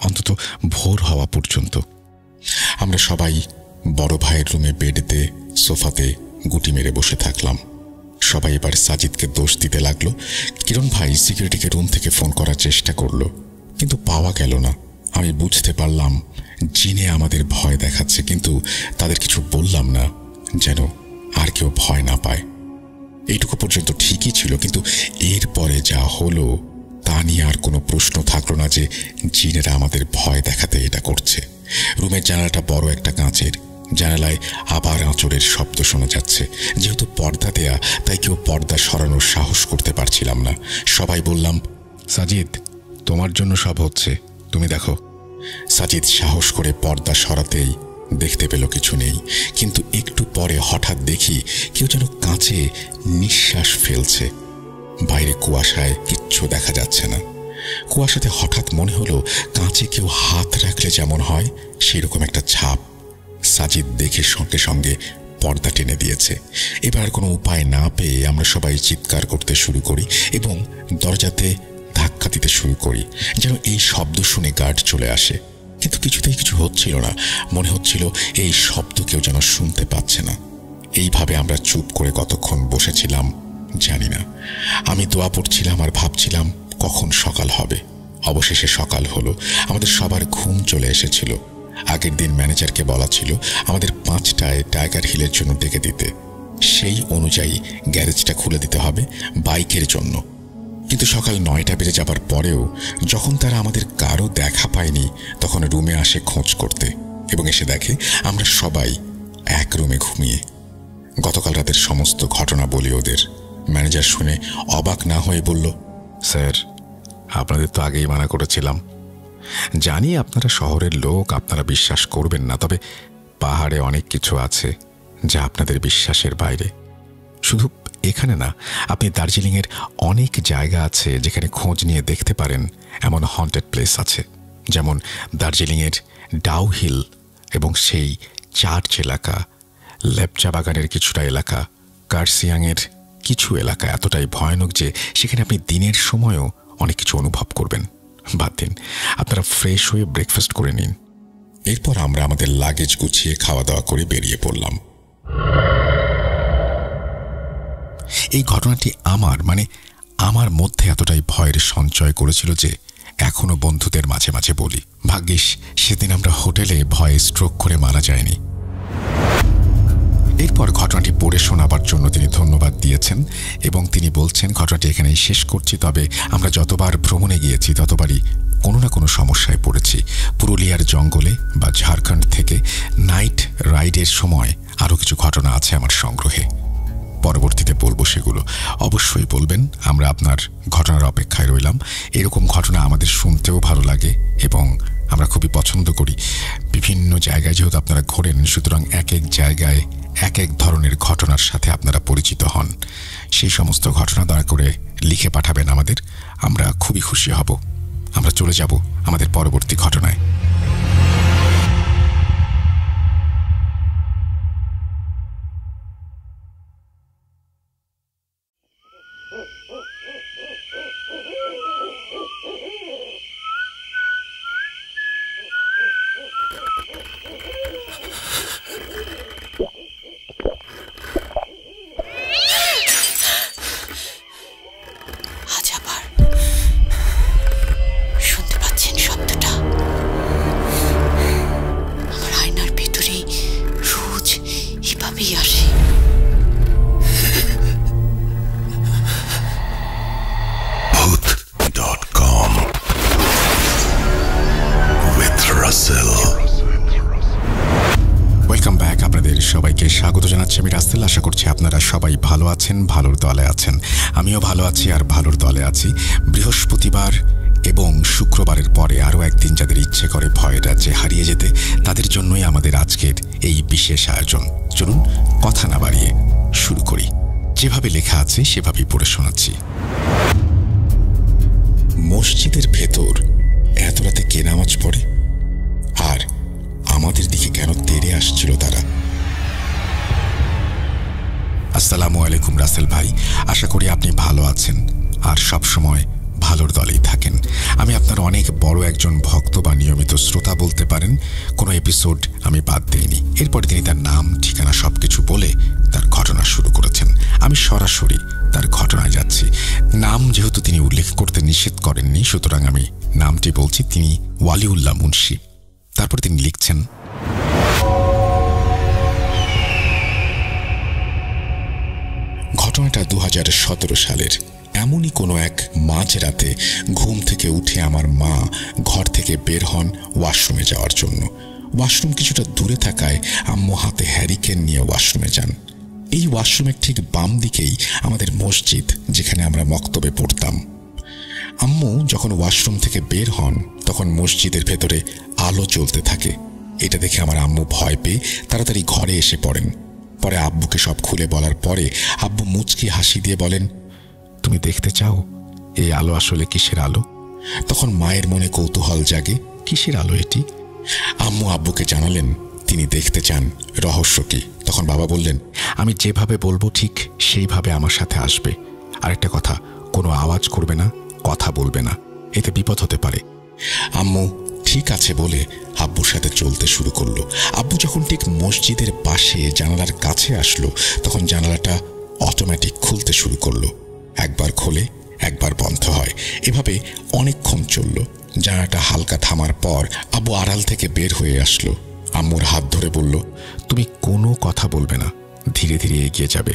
অন্তত ভোর হওয়া পর্যন্ত। আমরা সবাই বড় ভাইয়ের রুমে বেডেতে সোফাতে গুটি মেরে বসে থাকলাম। সবাই এবার সাজিদকে দোষ দিতে লাগলো। কিরণ ভাই সিকিউরিটিকে রুম থেকে ফোন করার চেষ্টা করলো, কিন্তু পাওয়া গেল না। আমি বুঝতে পারলাম জিনে আমাদের ভয় দেখাচ্ছে, কিন্তু তাদের কিছু বললাম না যেন আর কেউ ভয় না পায়। এইটুকু পর্যন্ত ঠিকই ছিল, কিন্তু এরপরে যা হলো তা নিয়ে আর কোনো প্রশ্ন থাকলো না যে জিনেরা আমাদের ভয় দেখাতে এটা করছে। রুমের জানালাটা বড় একটা কাঁচের, জানালায় আবার আঁচড়ের শব্দ শোনা যাচ্ছে। যেহেতু পর্দা দেয়া, তাই কেউ পর্দা সরানোর সাহস করতে পারছিলাম না। সবাই বললাম, সাজিদ তোমার জন্য সব হচ্ছে, তুমি দেখো। সাজিদ সাহস করে পর্দা সরাতেই দেখতে পেল কিছু নেই, কিন্তু একটু পরে হঠাৎ দেখি কেউ যেন কাঁচে নিঃশ্বাস ফেলছে। বাইরে কুয়াশায় কিচ্ছু দেখা যাচ্ছে না। কুয়াশাতে হঠাৎ মনে হলো কাঁচে কেউ হাত রাখলে যেমন হয় সেরকম একটা ছাপ। সাজিদ দেখে সঙ্গে সঙ্গে পর্দা টেনে দিয়েছে। এবার কোনো উপায় না পেয়ে আমরা সবাই চিৎকার করতে শুরু করি এবং দরজাতে ধাক্কা দিতে শুরু করি, যেন এই শব্দ শুনে গার্ড চলে আসে। কিন্তু কিছুতেই কিছু হচ্ছিল না। মনে হচ্ছিল এই শব্দ কেউ যেন শুনতে পাচ্ছে না। এইভাবে আমরা চুপ করে কতক্ষণ বসেছিলাম জানি না। আমি দোয়া পড়ছিলাম আর ভাবছিলাম কখন সকাল হবে। অবশেষে সকাল হলো। আমাদের সবার ঘুম চলে এসেছিল। আগের দিন ম্যানেজারকে বলা ছিল আমাদের 5টায় টাইগার হিলের জন্য ডেকে দিতে। সেই অনুযায়ী গ্যারেজটা খুলে দিতে হবে বাইকের জন্য। কিন্তু সকাল 9টা বেজে যাবার পরেও যখন তারা আমাদের কারো দেখা পায়নি, তখন রুমে আসে খোঁজ করতে এবং এসে দেখে আমরা সবাই এক রুমে ঘুমিয়ে। গতকাল রাতের সমস্ত ঘটনা বলি ওদের। ম্যানেজার শুনে অবাক না হয়ে বলল, স্যার আপনাদের তো আগেই মানা করেছিলাম। জানি আপনারা শহরের লোক, আপনারা বিশ্বাস করবেন না, তবে পাহাড়ে অনেক কিছু আছে যা আপনাদের বিশ্বাসের বাইরে। শুধু এখানে না, আপনি দার্জিলিংয়ের অনেক জায়গা আছে যেখানে খোঁজ নিয়ে দেখতে পারেন এমন হন্টেড প্লেস আছে, যেমন দার্জিলিংয়ের ডাউ হিল এবং সেই চার্চ এলাকা, লেপচা বাগানের কিছুটা এলাকা, কার্সিয়াংয়ের কিছু এলাকা এতটাই ভয়ানক যে সেখানে আপনি দিনের সময়ও অনেক কিছু অনুভব করবেন। বাদ দিন, আপনারা ফ্রেশ হয়ে ব্রেকফাস্ট করে নিন। এরপর আমরা আমাদের লাগেজ গুছিয়ে খাওয়া দাওয়া করে বেরিয়ে পড়লাম। এই ঘটনাটি আমার মধ্যে এতটাই ভয়ের সঞ্চয় করেছিল যে এখনো বন্ধুদের মাঝে মাঝে বলি। ভাগ্যিস সেদিন আমরা হোটেলে ভয়ে স্ট্রোক করে মারা যায়নি। এরপর ঘটনাটি পড়ে শোনাবার জন্য তিনি ধন্যবাদ দিয়েছেন এবং তিনি বলছেন, ঘটনাটি এখানেই শেষ করছি, তবে আমরা যতবার ভ্রমণে গিয়েছি ততবারই কোনো না কোনো সমস্যায় পড়েছি। পুরুলিয়ার জঙ্গলে বা ঝাড়খণ্ড থেকে নাইট রাইডের সময় আরও কিছু ঘটনা আছে আমার সংগ্রহে। পরবর্তীতে বলবো সেগুলো, অবশ্যই বলবেন। আমরা আপনার ঘটনার অপেক্ষায় রইলাম। এরকম ঘটনা আমাদের শুনতেও ভালো লাগে এবং আমরা খুবই পছন্দ করি। বিভিন্ন জায়গায় যেহেতু আপনারা ঘোরেন, সুতরাং এক এক জায়গায় এক এক ধরনের ঘটনার সাথে আপনারা পরিচিত হন। সেই সমস্ত ঘটনা দয়া করে লিখে পাঠাবেন আমাদের, আমরা খুবই খুশি হব। আমরা চলে যাব আমাদের পরবর্তী ঘটনায়। সবাইকে স্বাগত জানাচ্ছি আমি রাসেল। আশা করছি আপনারা সবাই ভালো আছেন, ভালোর দলে আছেন। আমিও ভালো আছি আর ভালোর দলে আছি। বৃহস্পতিবার এবং শুক্রবারের পরে আরও একদিন যাদের ইচ্ছে করে ভয়ের রাজ্যে হারিয়ে যেতে, তাদের জন্যই আমাদের আজকের এই বিশেষ আয়োজন। চলুন কথা না বাড়িয়ে শুরু করি। যেভাবে লেখা আছে সেভাবেই পড়ে শোনাচ্ছি। মসজিদের ভেতর এত রাতে কে নামাজ পড়ে, আর আমাদের দিকে কেন তেড়ে আসছিল তারা? আসসালামু আলাইকুম রাসেল ভাই, আশা করি আপনি ভালো আছেন আর সব সময় ভালোর দলেই থাকেন। আমি আপনার অনেক বড় একজন ভক্ত বা নিয়মিত শ্রোতা বলতে পারেন। কোনো এপিসোড আমি বাদ দিইনি। এরপরে তিনি তার নাম, ঠিকানা সবকিছু বলে তার ঘটনা শুরু করেছেন। আমি সরাসরি তার ঘটনায় যাচ্ছি। নাম যেহেতু তিনি উল্লেখ করতে নিষেধ করেননি, সুতরাং আমি নামটি বলছি। তিনি ওয়ালিউল্লাহ মুন্সি। তারপর তিনি লিখছেন, ঘটনাটা 2017 সালের। এমনই কোনো এক মাঝরাতে ঘুম থেকে উঠে আমার মা ঘর থেকে বের হন ওয়াশরুমে যাওয়ার জন্য। ওয়াশরুম কিছুটা দূরে থাকায় আম্মু হাতে হ্যারিকেন নিয়ে ওয়াশরুমে যান। এই ওয়াশরুমের ঠিক বাম দিকেই আমাদের মসজিদ, যেখানে আমরা মক্তবে পড়তাম। আম্মু যখন ওয়াশরুম থেকে বের হন তখন মসজিদের ভেতরে আলো জ্বলতে থাকে। এটা দেখে আমার আম্মু ভয় পেয়ে তাড়াতাড়ি ঘরে এসে পড়েন। পরে আব্বুকে সব খুলে বলার পরে আব্বু মুচকি হাসি দিয়ে বলেন, তুমি দেখতে চাও এই আলো আসলে কিসের আলো? তখন মায়ের মনে কৌতূহল জাগে, কিসের আলো এটি? আম্মু আব্বুকে জানালেন তিনি দেখতে চান রহস্য কি। তখন বাবা বললেন, আমি যেভাবে বলবো ঠিক সেইভাবে আমার সাথে আসবে। আরেকটা কথা, কোনো আওয়াজ করবে না, কথা বলবে না, এতে বিপদ হতে পারে। আম্মু ঠিক আছে বলে আব্বুর সাথে চলতে শুরু করলো। আব্বু যখন ঠিক মসজিদের পাশে জানালার কাছে আসলো তখন জানালাটা অটোমেটিক খুলতে শুরু করলো। একবার খোলে, একবার বন্ধ হয়। এভাবে অনেকক্ষণ চলল। জানালাটা হালকা থামার পর আব্বু আড়াল থেকে বের হয়ে আসলো। আম্মুর হাত ধরে বলল, তুমি কোনো কথা বলবে না, ধীরে ধীরে এগিয়ে যাবে।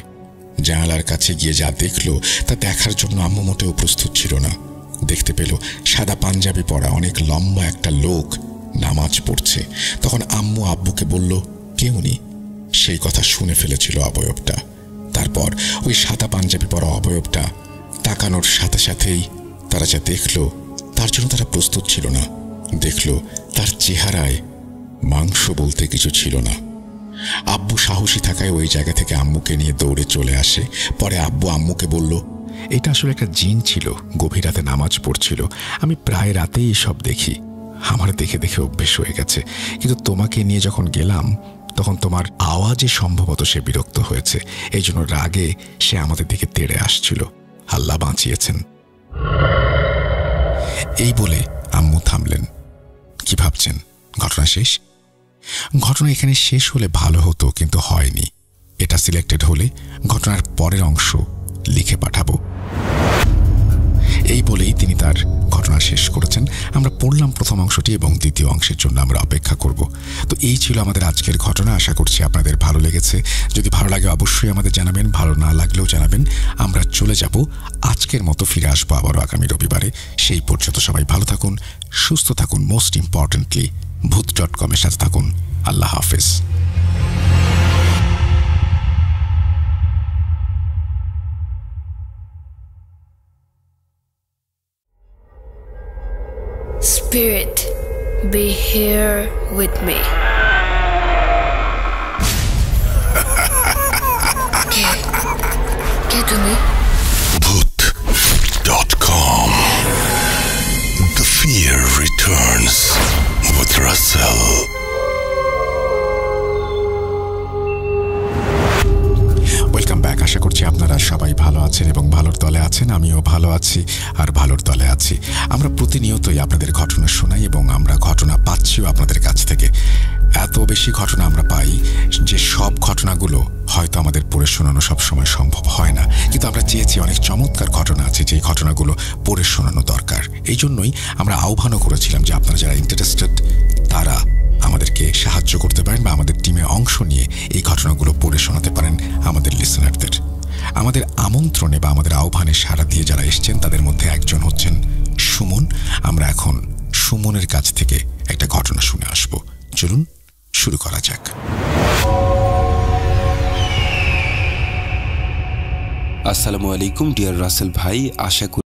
জানালার কাছে গিয়ে যা দেখলো তা দেখার জন্য আম্মু মোটেও প্রস্তুত ছিল না। দেখতে পেল সাদা পাঞ্জাবি পরা অনেক লম্বা একটা লোক নামাজ পড়ছে। তখন আম্মু আব্বুকে বলল, কে উনি? সেই কথা শুনে ফেলেছিল অবয়বটা। তারপর ওই সাদা পাঞ্জাবি পরা অবয়বটা তাকানোর সাথে সাথেই তারা যা দেখল তার জন্য তারা প্রস্তুত ছিল না। দেখল তার চেহারায় মাংস বলতে কিছু ছিল না। আব্বু সাহসী থাকায় ওই জায়গা থেকে আম্মুকে নিয়ে দৌড়ে চলে আসে। পরে আব্বু আম্মুকে বলল, এটা আসলে একটা জিন ছিল, গভীর রাতে নামাজ পড়ছিল। আমি প্রায় রাতেই সব দেখি, আমার দেখে দেখে অভ্যেস হয়ে গেছে। কিন্তু তোমাকে নিয়ে যখন গেলাম তখন তোমার আওয়াজে সম্ভবত সে বিরক্ত হয়েছে, এই জন্য রাগে সে আমাদের দিকে তেড়ে আসছিল। আল্লাহ বাঁচিয়েছেন। এই বলে আম্মু থামলেন। কি ভাবছেন ঘটনা শেষ? ঘটনা এখানে শেষ হলে ভালো হতো, কিন্তু হয়নি। এটা সিলেক্টেড হলে ঘটনার পরের অংশ লিখে পাঠাবো। এই বলেই তিনি তার ঘটনা শেষ করেছেন। আমরা পড়লাম প্রথম অংশটি এবং দ্বিতীয় অংশের জন্য আমরা অপেক্ষা করব। তো এই ছিল আমাদের আজকের ঘটনা। আশা করছি আপনাদের ভালো লেগেছে। যদি ভালো লাগে অবশ্যই আমাদের জানাবেন, ভালো না লাগলেও জানাবেন। আমরা চলে যাব, আজকের মতো ফিরে আসবো আবারও আগামী রবিবারে। সেই পর্যন্ত সবাই ভালো থাকুন, সুস্থ থাকুন, মোস্ট ইম্পর্টেন্টলি ভূত.com এর সাথে থাকুন। আল্লাহ হাফেজ। Spirit, be here with me. কে তুমি? Bhoot.com. The fear returns with Russell. Welcome back. আশা করছি আপনারা সবাই ভালো আছেন এবং ভালোর দলে আছেন। আমিও ভালো আছি আর ভালোর দলে আছি। আমরা প্রতিনিয়তই আপনাদের ঘটনা শোনাই এবং আমরা ঘটনা পাচ্ছিও আপনাদের কাছ থেকে। এত বেশি ঘটনা আমরা পাই যে সব ঘটনাগুলো হয়তো আমাদের পড়ে শোনানো সবসময় সম্ভব হয় না, কিন্তু আমরা চেয়েছি অনেক চমৎকার ঘটনা আছে যে ঘটনাগুলো পড়ে শোনানো দরকার। এই জন্যই আমরা আহ্বানও করেছিলাম যে আপনারা যারা ইন্টারেস্টেড তারা আমাদেরকে সাহায্য করতে পারেন বা আমাদের টিমে অংশ নিয়ে এই ঘটনাগুলো পড়ে শোনাতে পারেন আমাদের লিসেনারদের। আমাদের আমন্ত্রণে বা আমাদের আহ্বানে সাড়া দিয়ে যারা এসছেন তাদের মধ্যে একজন হচ্ছেন সুমন। আমরা এখন সুমনের কাছ থেকে একটা ঘটনা শুনে আসব। চলুন শুরু করা যাক। আসসালামু আলাইকুম ডিয়ার রাসেল ভাই, আশা করি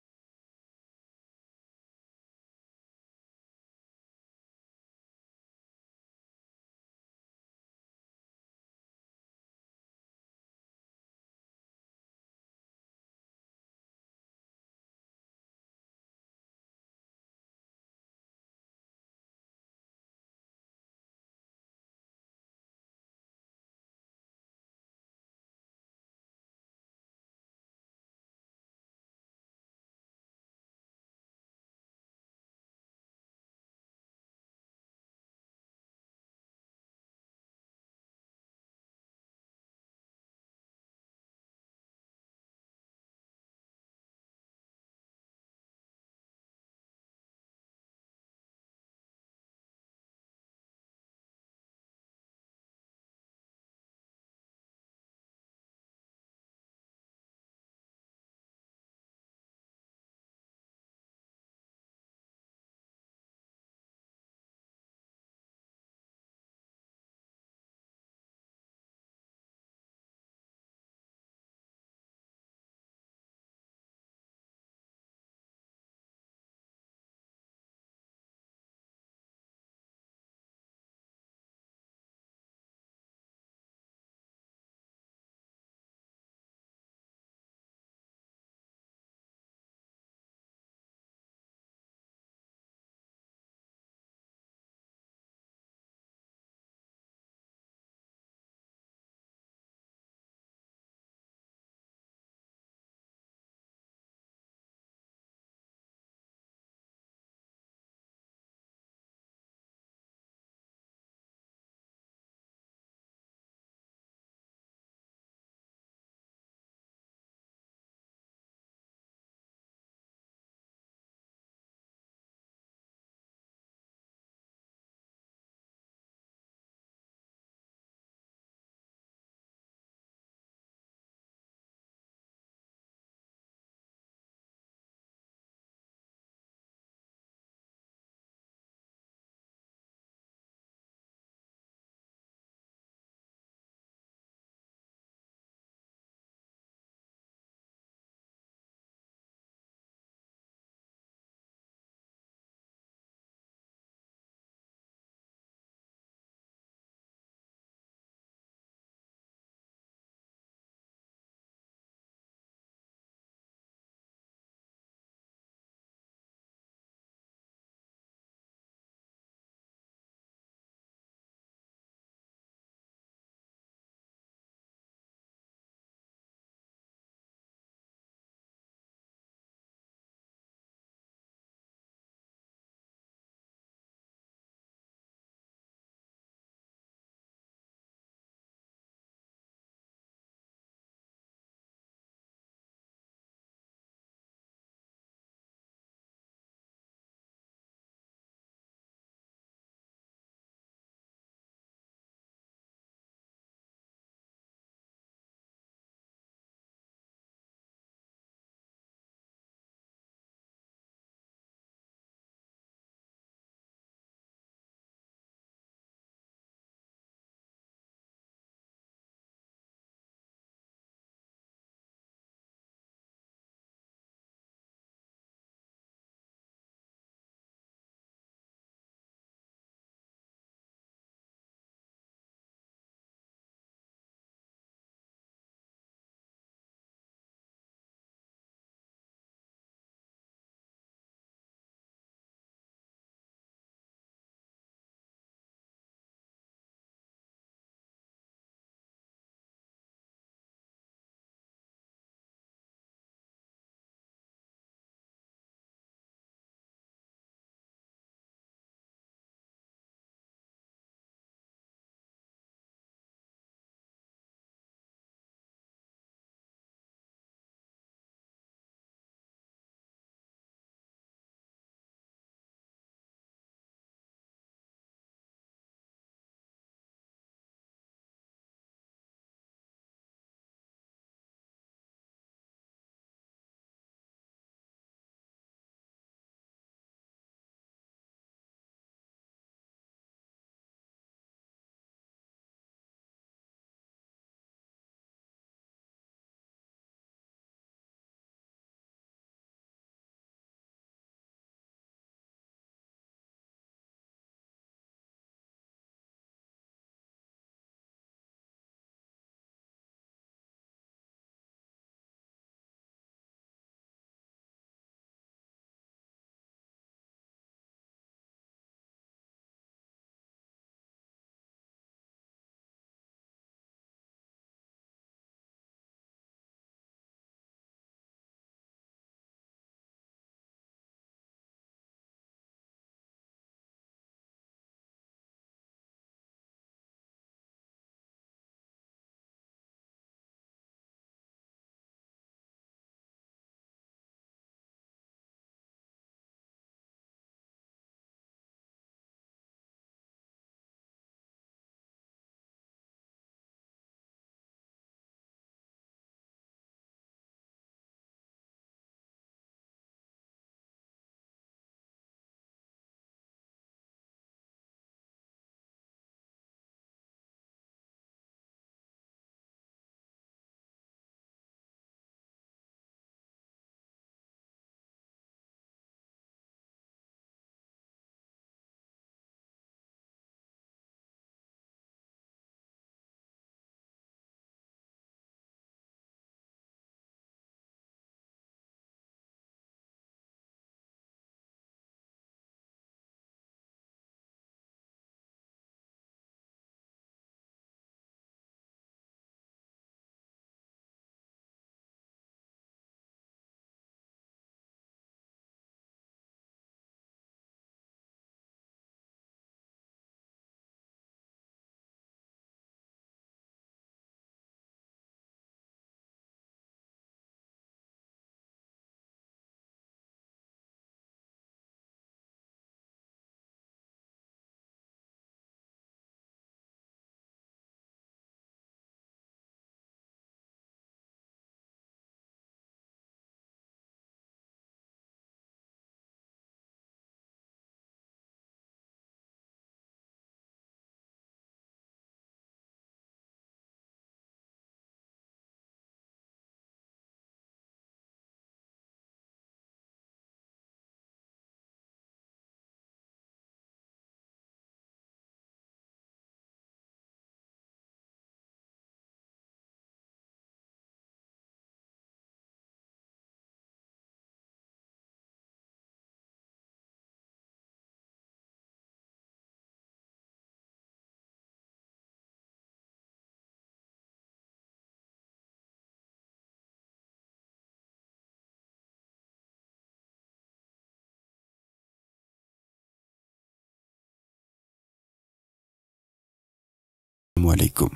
আলাইকুম।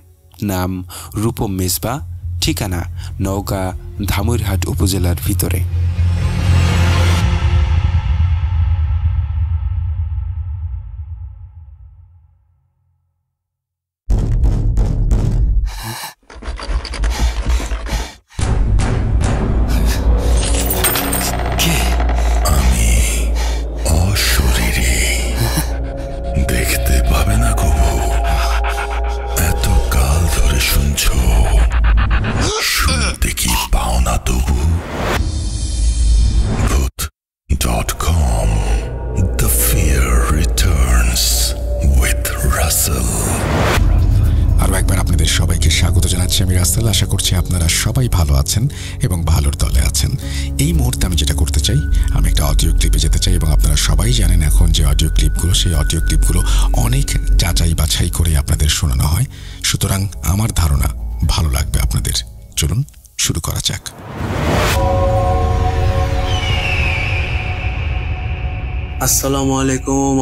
নাম রূপম মেজবা, ঠিকানা নওগাঁ ধামইরহাট উপজেলার ভিতরে। আমি অশরীরী, দেখতে পাবে না কবু। এত কাল ধরে শুনছো, শুনতে কি পাও না তবু? ভূত.com, The Fear Returns with Russell। আরও একবার আপনাদের সবাইকে স্বাগত জানাচ্ছি আমি রাসেল। আশা করছি আপনারা সবাই ভালো আছেন এবং ভালোর দলে আছেন। এই মুহূর্তে আমি যেটা করতে চাই, আমি একটা অডিও ক্লিপে যেতে চাই এবং আপনারা সবাই জানেন এখন যে অডিও ক্লিপগুলো, সেই অডিও ক্লিপগুলো অনেক যাচাই বাছাই করে আপনাদের শোনানো হয়। সুতরাং আমার ধারণা ভালো লাগবে আপনাদের। চলুন শুরু করা যাক। আসসালামু আলাইকুম।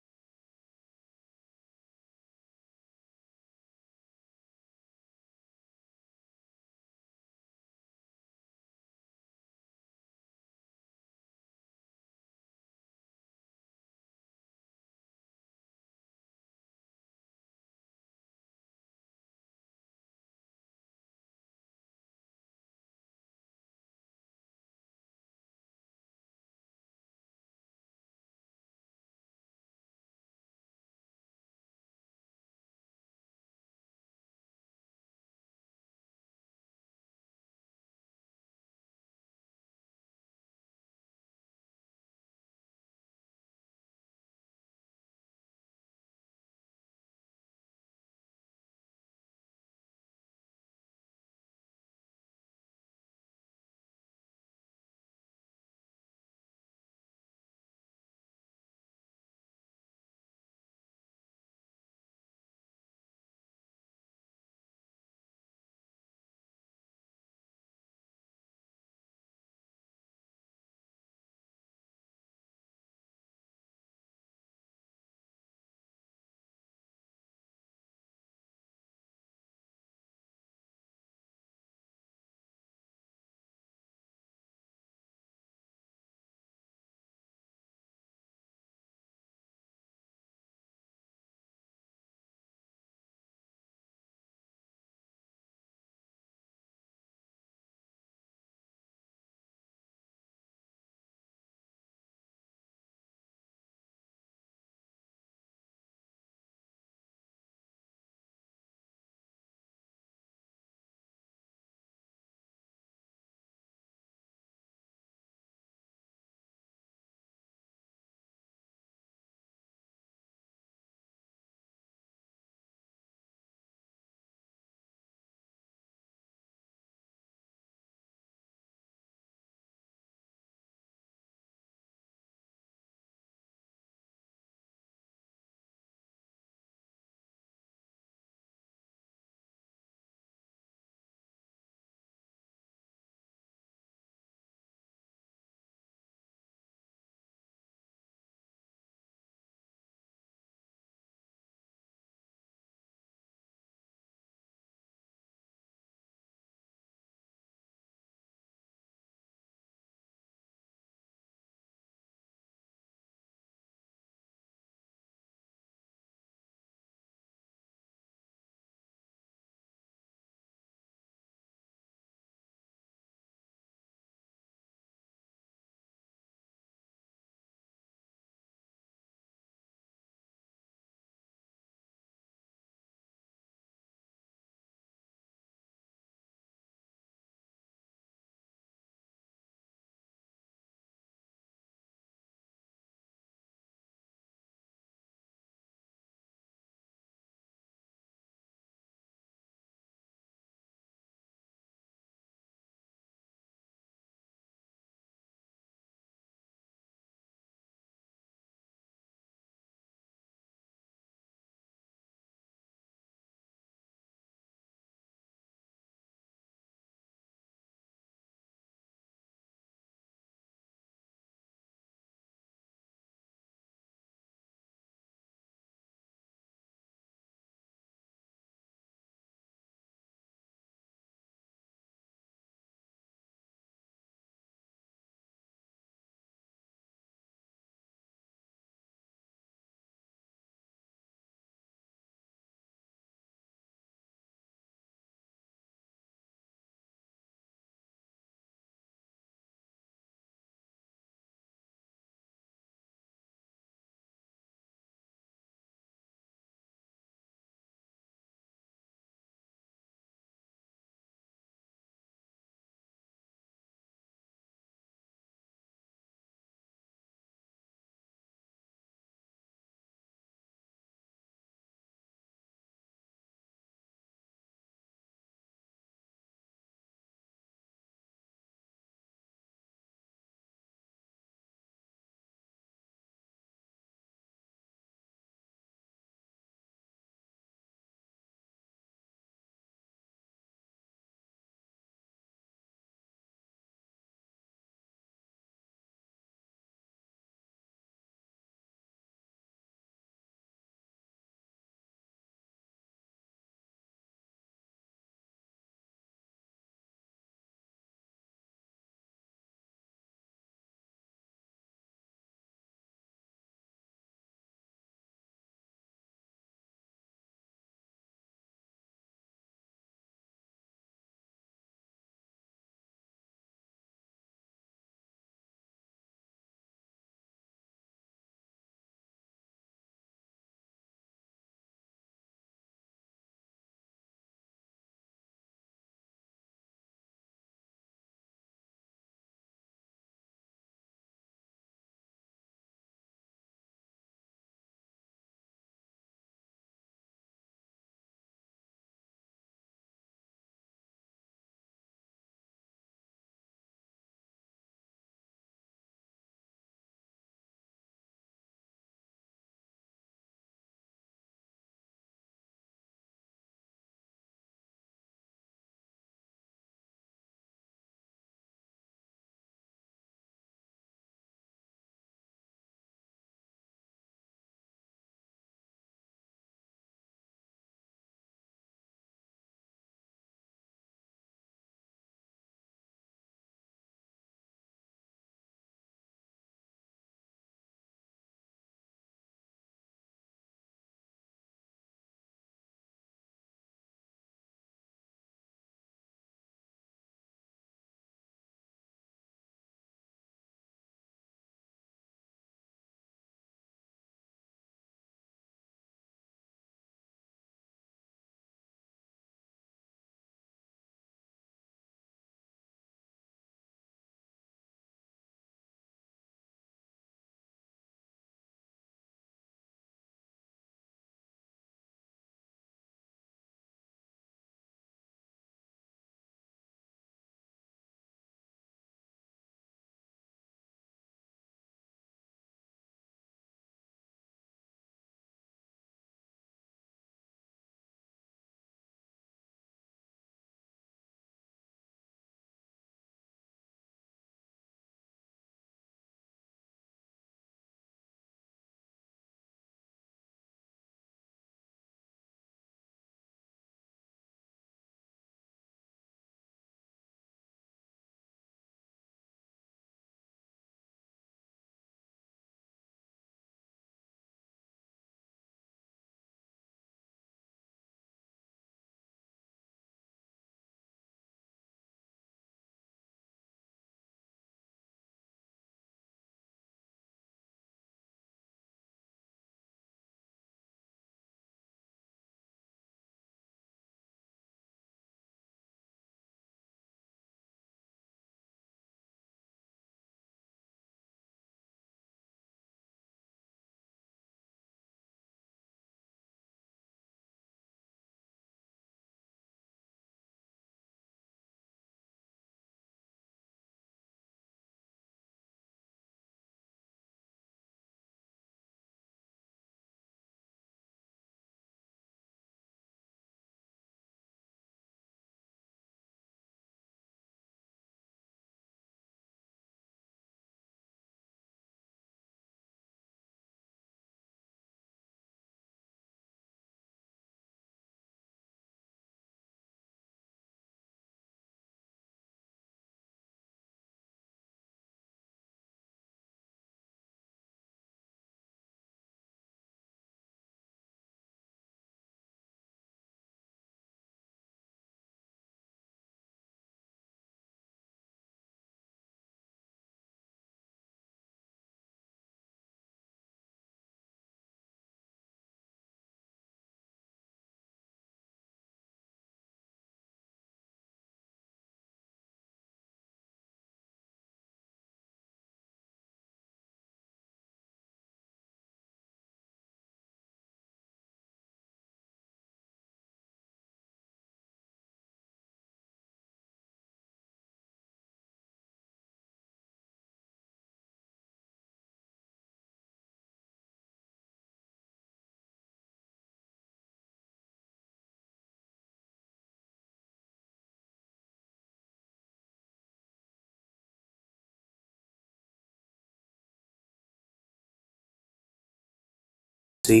কিছুই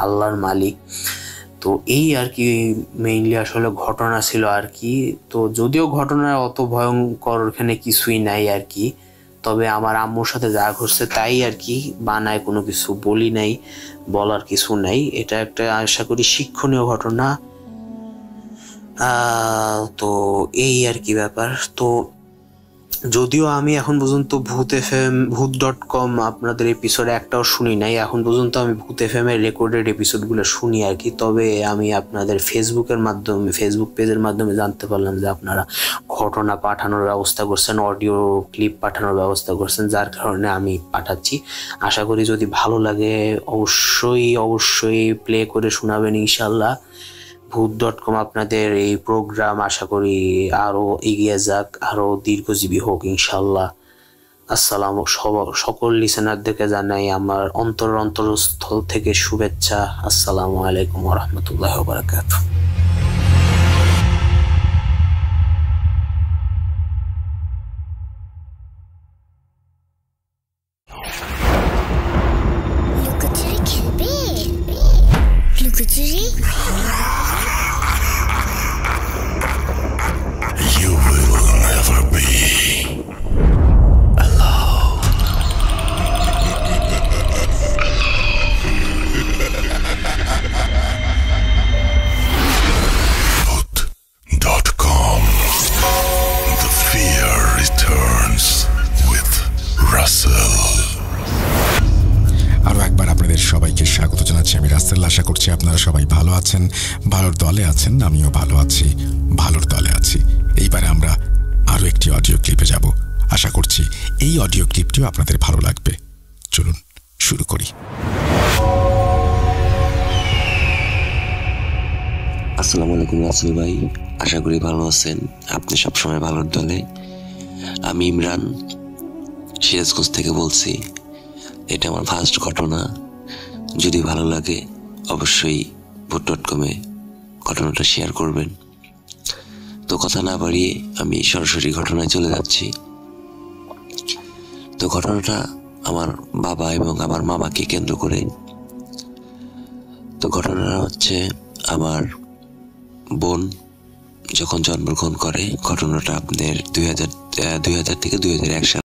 আল্লাহর মালিক। তো এই আর কি মেইনলি আসলে ঘটনা ছিল আর কি। তো যদিও ঘটনা অত ভয়ঙ্কর এখানে কিছুই নাই আর কি, তবে আমার আম্মুর সাথে যা ঘটছে তাই আর কি, বানায় কোনো কিছু বলি নাই, বলার কিছু নাই। এটা একটা আশা করি শিক্ষণীয় ঘটনা। তো এই আর কি ব্যাপার। তো যদিও আমি এখন পর্যন্ত ভূত.com আপনাদের এপিসোড একটাও শুনি নাই, এখন পর্যন্ত আমি ভূত FM এর রেকর্ডেড এপিসোডগুলো শুনি আর কি। তবে আমি আপনাদের ফেসবুক পেজের মাধ্যমে জানতে পারলাম যে আপনারা ঘটনা পাঠানোর ব্যবস্থা করছেন, অডিও ক্লিপ পাঠানোর ব্যবস্থা করছেন, যার কারণে আমি পাঠাচ্ছি। আশা করি যদি ভালো লাগে অবশ্যই প্লে করে শোনাবেন ইনশাল্লাহ। ভূত.com আপনাদের এই প্রোগ্রাম আশা করি আরো এগিয়ে যাক, আরো দীর্ঘজীবী হোক ইনশাল্লাহ। সকল লিসেনারদেরকে জানাই আমার অন্তরস্থল থেকে শুভেচ্ছা। আসসালামু আলাইকুম ওয়া রাহমাতুল্লাহি ওয়া বারাকাতুহু। লুকোচুরি খেলবে? লুকোচুরি? You will never be alone. Voot.com. The fear returns with Russell. আরও একবার আপনাদের সবাইকে স্বাগত জানাচ্ছি। আমি রাসেল। আশা করছি আপনারা সবাই ভালো আছেন, ভালোর দলে আছেন। আমিও ভালো আছি, ভালোর দলে আছি। এইবারে আমরা আরও একটি অডিও ক্লিপে যাব। আশা করছি এই অডিও ক্লিপটিও আপনাদের ভালো লাগবে। চলুন শুরু করি। আসসালামু আলাইকুম রাসেল ভাই, আশা করি ভালো আছেন। আপনি সবসময় ভালোর দলে। আমি ইমরান, সিরাজগঞ্জ থেকে বলছি। এটা আমার ফার্স্ট ঘটনা। যদি ভালো লাগে অবশ্যই ভূত.com ঘটনাটা শেয়ার করবেন। তো কথা না বাড়িয়ে আমি সরাসরি ঘটনায় চলে যাচ্ছি। তো ঘটনাটা আমার বাবা এবং আমার মামাকে কেন্দ্র করে। তো ঘটনাটা হচ্ছে আমার বোন যখন জন্মগ্রহণ করে। ঘটনাটা আপনাদের 2000 থেকে 2001 সাল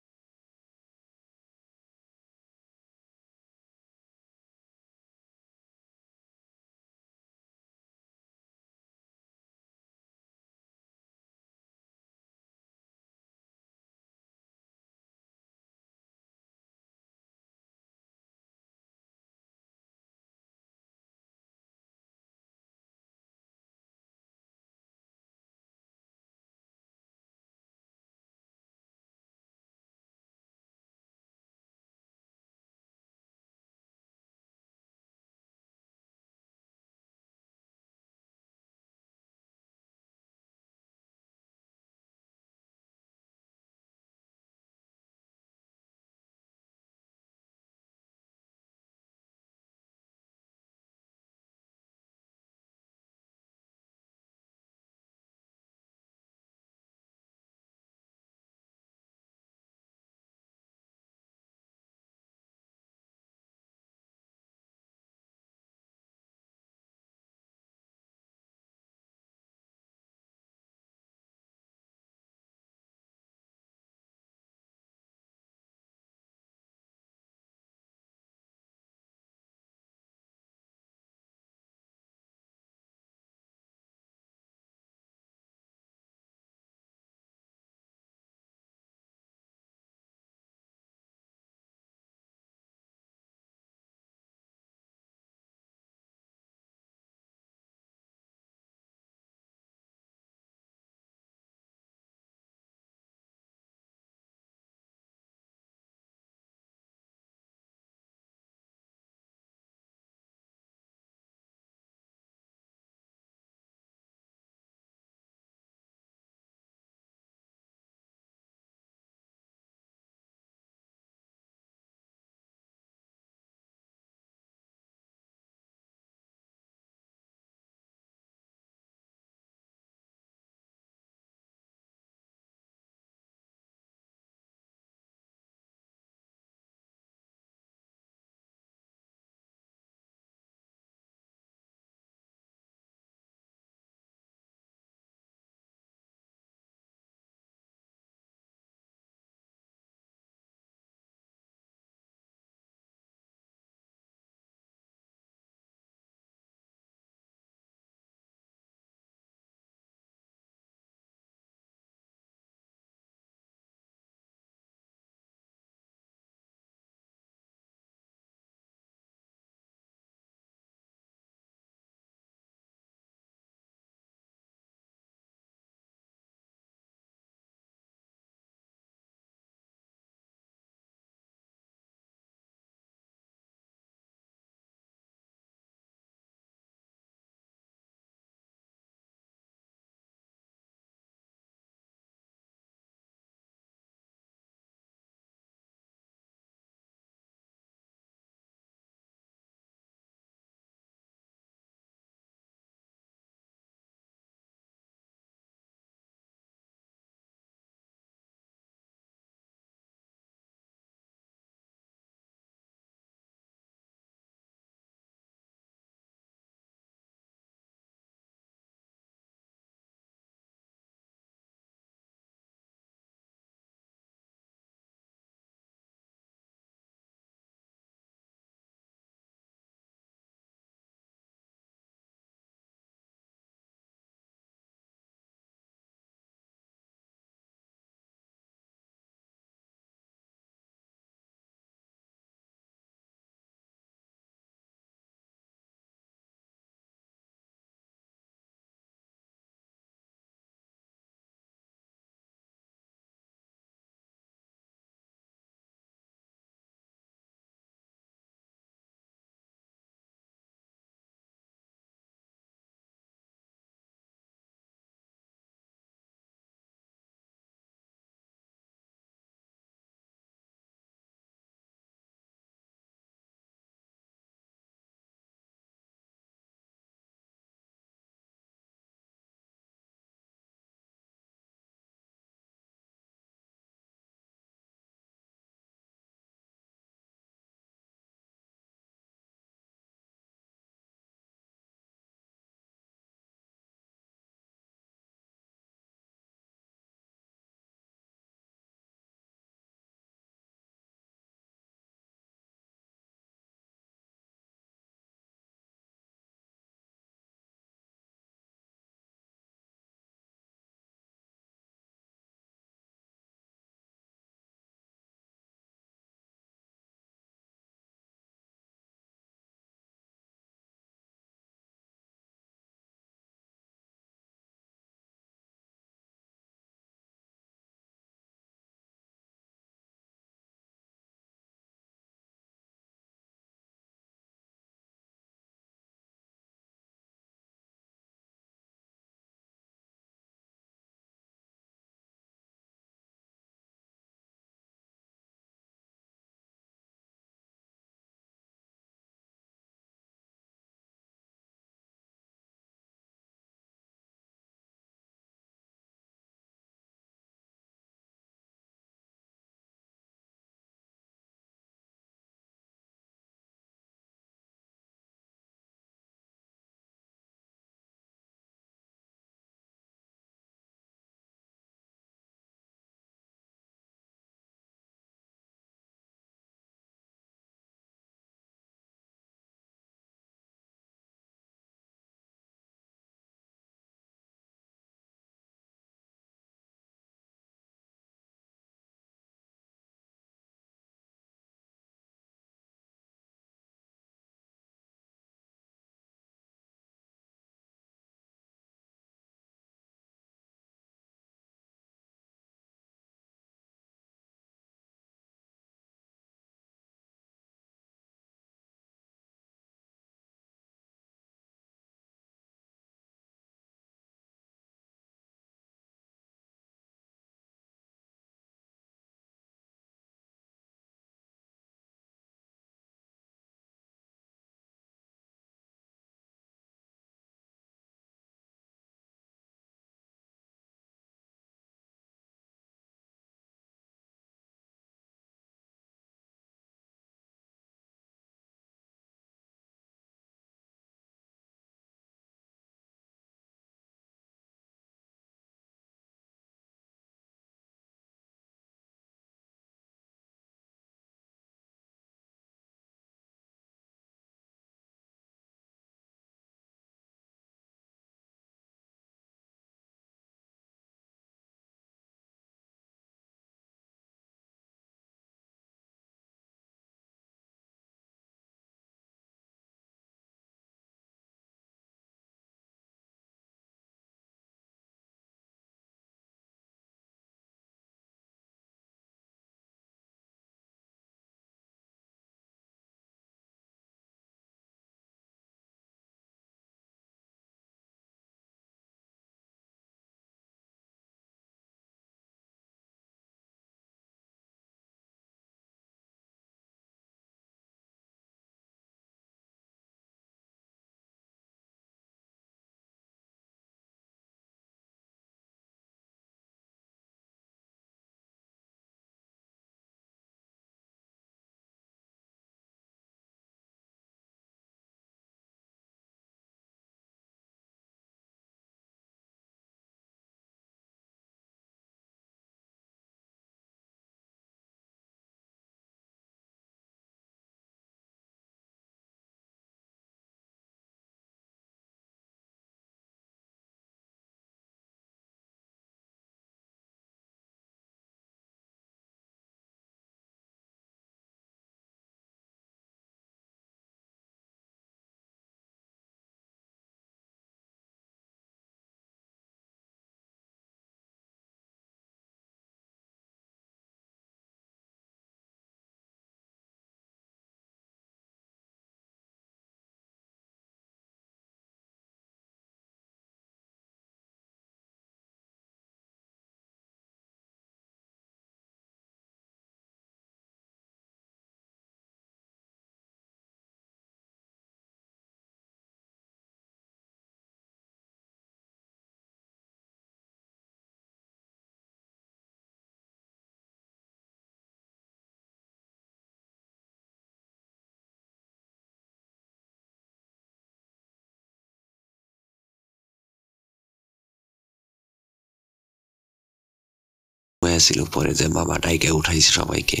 ঘুমাইছিল, পরে যে মামা ডাইকে উঠাইছে সবাইকে।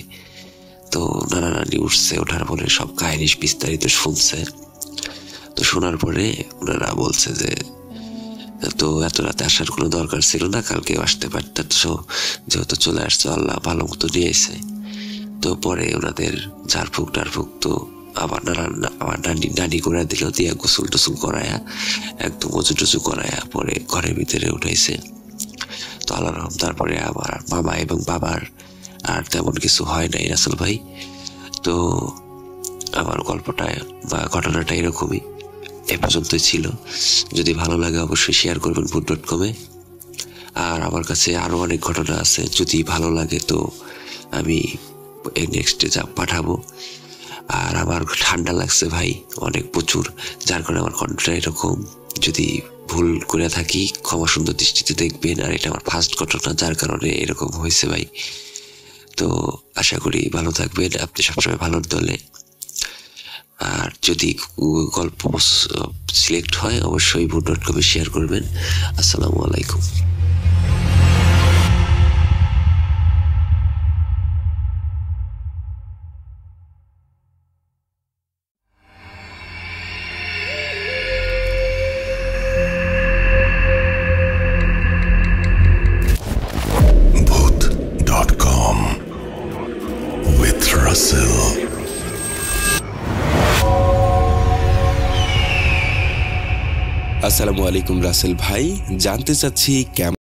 তো নানা নানি উঠছে, ওঠার পরে সব কাহিনী বিস্তারিত শুনছে। তো শোনার পরে ওনারা বলছে যে তো এত রাতে আসার কোনো দরকার ছিল না, কালকে আসতে পারতেন, যেহেতু চলে আসছে আল্লাহ ভালো মতো নিয়েছে। তো পরে ওনাদের ঝাড়ফুঁক টাড়ফুঁক তো আমার নানি করে দিল, দিয়া গোসল টোসল করায়া একদম উঁচু টুচু করায়া পরে ঘরের ভিতরে উঠাইছে। তো আল্লাহ রহম, তারপরে আমার মামা এবং বাবার আর তেমন কিছু হয় নাই রাসেল ভাই। তো আমার গল্পটা বা ঘটনাটা এরকমই, এ পর্যন্তই ছিল। যদি ভালো লাগে অবশ্যই শেয়ার করবেন ভূত.com-এ। আর আমার কাছে আরো অনেক ঘটনা আছে, যদি ভালো লাগে তো আমি নেক্সটে পাঠাবো। আর আমার ঠান্ডা লাগছে ভাই অনেক প্রচুর, যার কারণে আমার কণ্ঠটা এরকম। যদি ভুল করে থাকি ক্ষমা সুন্দর দৃষ্টিতে দেখবেন। আর এটা আমার ফার্স্ট ঘটনা, যার কারণে এরকম হয়েছে ভাই। তো আশা করি ভালো থাকবেন, আপনি সবসময় ভালোর দলে। আর যদি গল্প সিলেক্ট হয় অবশ্যই ভূত.com-এ শেয়ার করবেন। আসসালামু আলাইকুম। Bhoot.com with Russell. আসসালামু আলাইকুম রাসেল ভাই, জানতে চাচ্ছি কেমন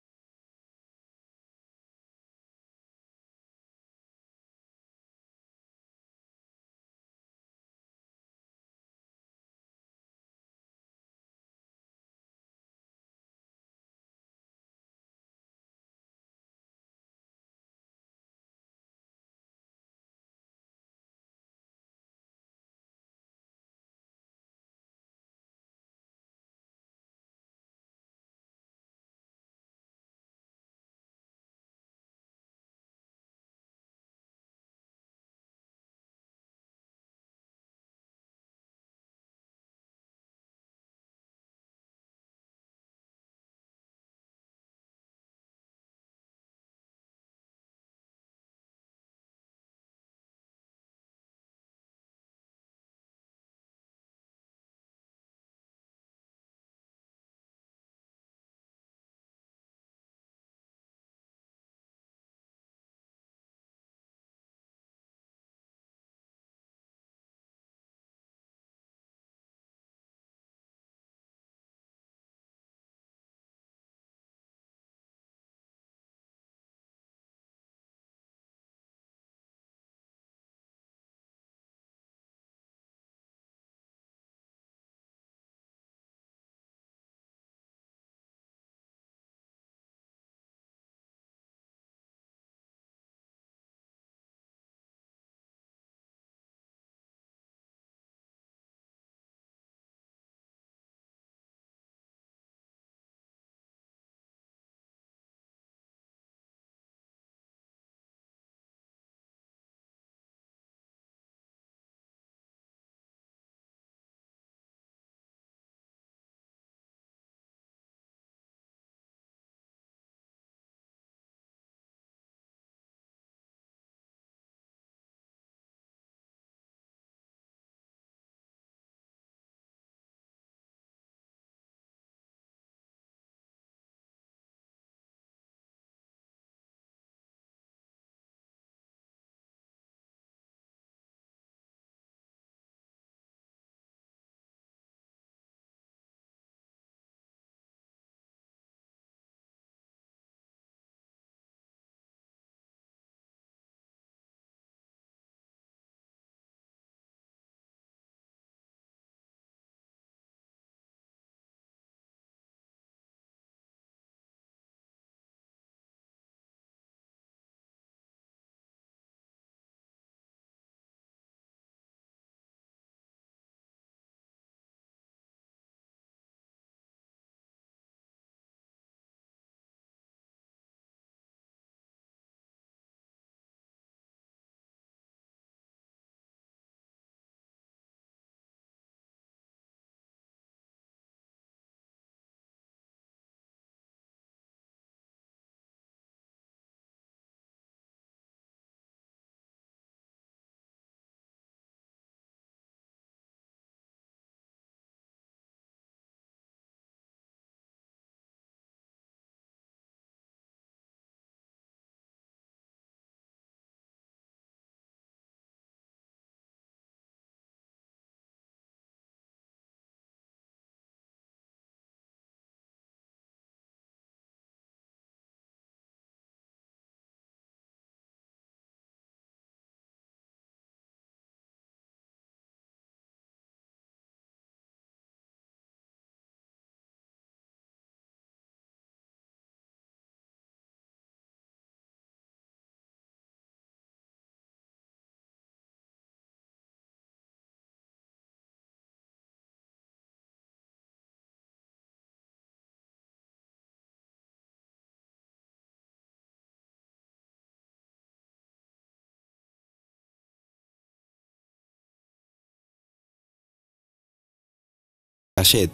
রাশেদ,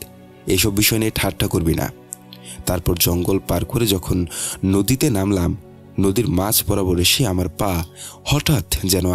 এইসব বিষয় নিয়ে ঠাট্টা করবি না। তারপর জঙ্গল পার করে যখন নদীতে নামলাম, নদীর মাঝ বরাবর এসে আমার পা হঠাৎ যেন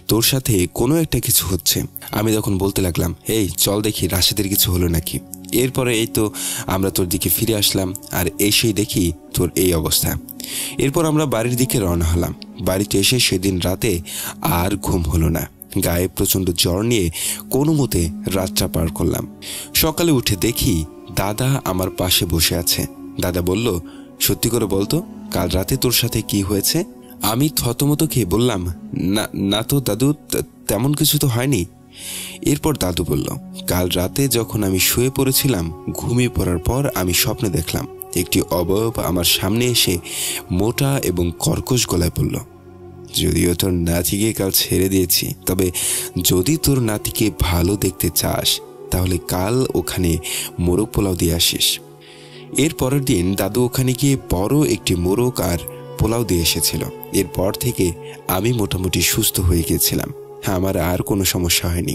তোর সাথে কোনো একটা কিছু হচ্ছে। আমি তখন বলতে লাগলাম, এই চল দেখি রাশেদের কিছু হলো নাকি। এরপরে এই তো আমরা তোর দিকে ফিরে আসলাম, আর এসেই দেখি তোর এই অবস্থা। এরপর আমরা বাড়ির দিকে রওনা হলাম। বাড়িতে এসে সেদিন রাতে আর ঘুম হলো না। গায়ে প্রচণ্ড জ্বর নিয়ে কোনো মতে রাতটা পার করলাম। সকালে উঠে দেখি দাদা আমার পাশে বসে আছে। দাদা বলল, সত্যি করে বলতো কাল রাতে তোর সাথে কি হয়েছে? আমি থতমত খেয়ে বললাম, না তো দাদু, তেমন কিছু তো হয়নি। এরপর দাদু বলল, কাল রাতে যখন আমি শুয়ে পড়েছিলাম, ঘুমিয়ে পড়ার পর আমি স্বপ্নে দেখলাম একটি অবয়ব আমার সামনে এসে মোটা এবং কর্কশ গলায় বলল, যদিও তোর নাতিকে কাল ছেড়ে দিয়েছি, তবে যদি তোর নাতিকে ভালো দেখতে চাস তাহলে কাল ওখানে মোরগ পোলাও দিয়ে আসিস। এর পরের দিন দাদু ওখানে গিয়ে বড় একটি মোরগ আর পোলাও দিয়ে এসেছিল। এরপর থেকে আমি মোটামুটি সুস্থ হয়ে গিয়েছিলাম। আমার আর কোনো সমস্যা হয়নি।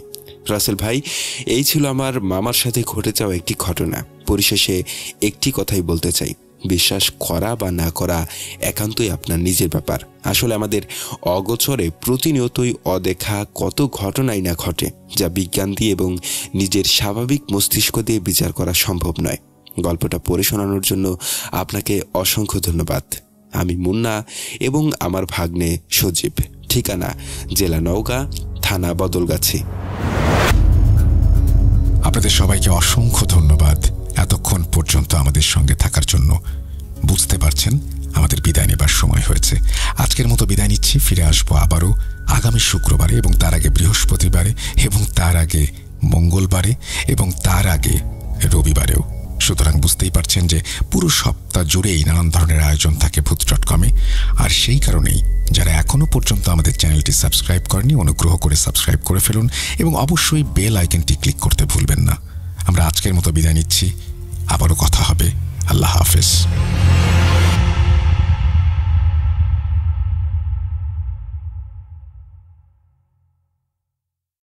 রাসেল ভাই, এই ছিল আমার মামার সাথে ঘটে যাওয়া একটি ঘটনা। পরিশেষে একটি কথাই বলতে চাই, বিশ্বাস করা বা না করা একান্তই আপনার নিজের ব্যাপার। আসলে আমাদের অগোচরে প্রতিনিয়তই অদেখা কত ঘটনাই না ঘটে, যা বিজ্ঞান দিয়ে এবং নিজের স্বাভাবিক মস্তিষ্ক দিয়ে বিচার করা সম্ভব নয়। গল্পটা পড়ে শোনানোর জন্য আপনাকে অসংখ্য ধন্যবাদ। আমি মুন্না এবং আমার ভাগ্নে সজীব। ঠিকানা জেলা নওগাঁ, থানা বদলগাছি। আপনাদের সবাইকে অসংখ্য ধন্যবাদ এতক্ষণ পর্যন্ত আমাদের সঙ্গে থাকার জন্য। বুঝতে পারছেন আমাদের বিদায় নেবার সময় হয়েছে। আজকের মতো বিদায় নিচ্ছি। ফিরে আসবো আবারও আগামী শুক্রবারে, এবং তার আগে বৃহস্পতিবারে, এবং তার আগে মঙ্গলবারে, এবং তার আগে রবিবারেও। সুতরাং বুঝতেই পারছেন যে পুরো সপ্তাহ জুড়েই নানান ধরনের আয়োজন থাকে ভূত.com-এ। আর সেই কারণেই যারা এখনো পর্যন্ত আমাদের চ্যানেলটি সাবস্ক্রাইব করেনি, অনুগ্রহ করে সাবস্ক্রাইব করে ফেলুন এবং অবশ্যই বেল আইকনটি ক্লিক করতে ভুলবেন না। আমরা আজকের মতো বিদায় নিচ্ছি। আবারও কথা হবে। আল্লাহ হাফেজ।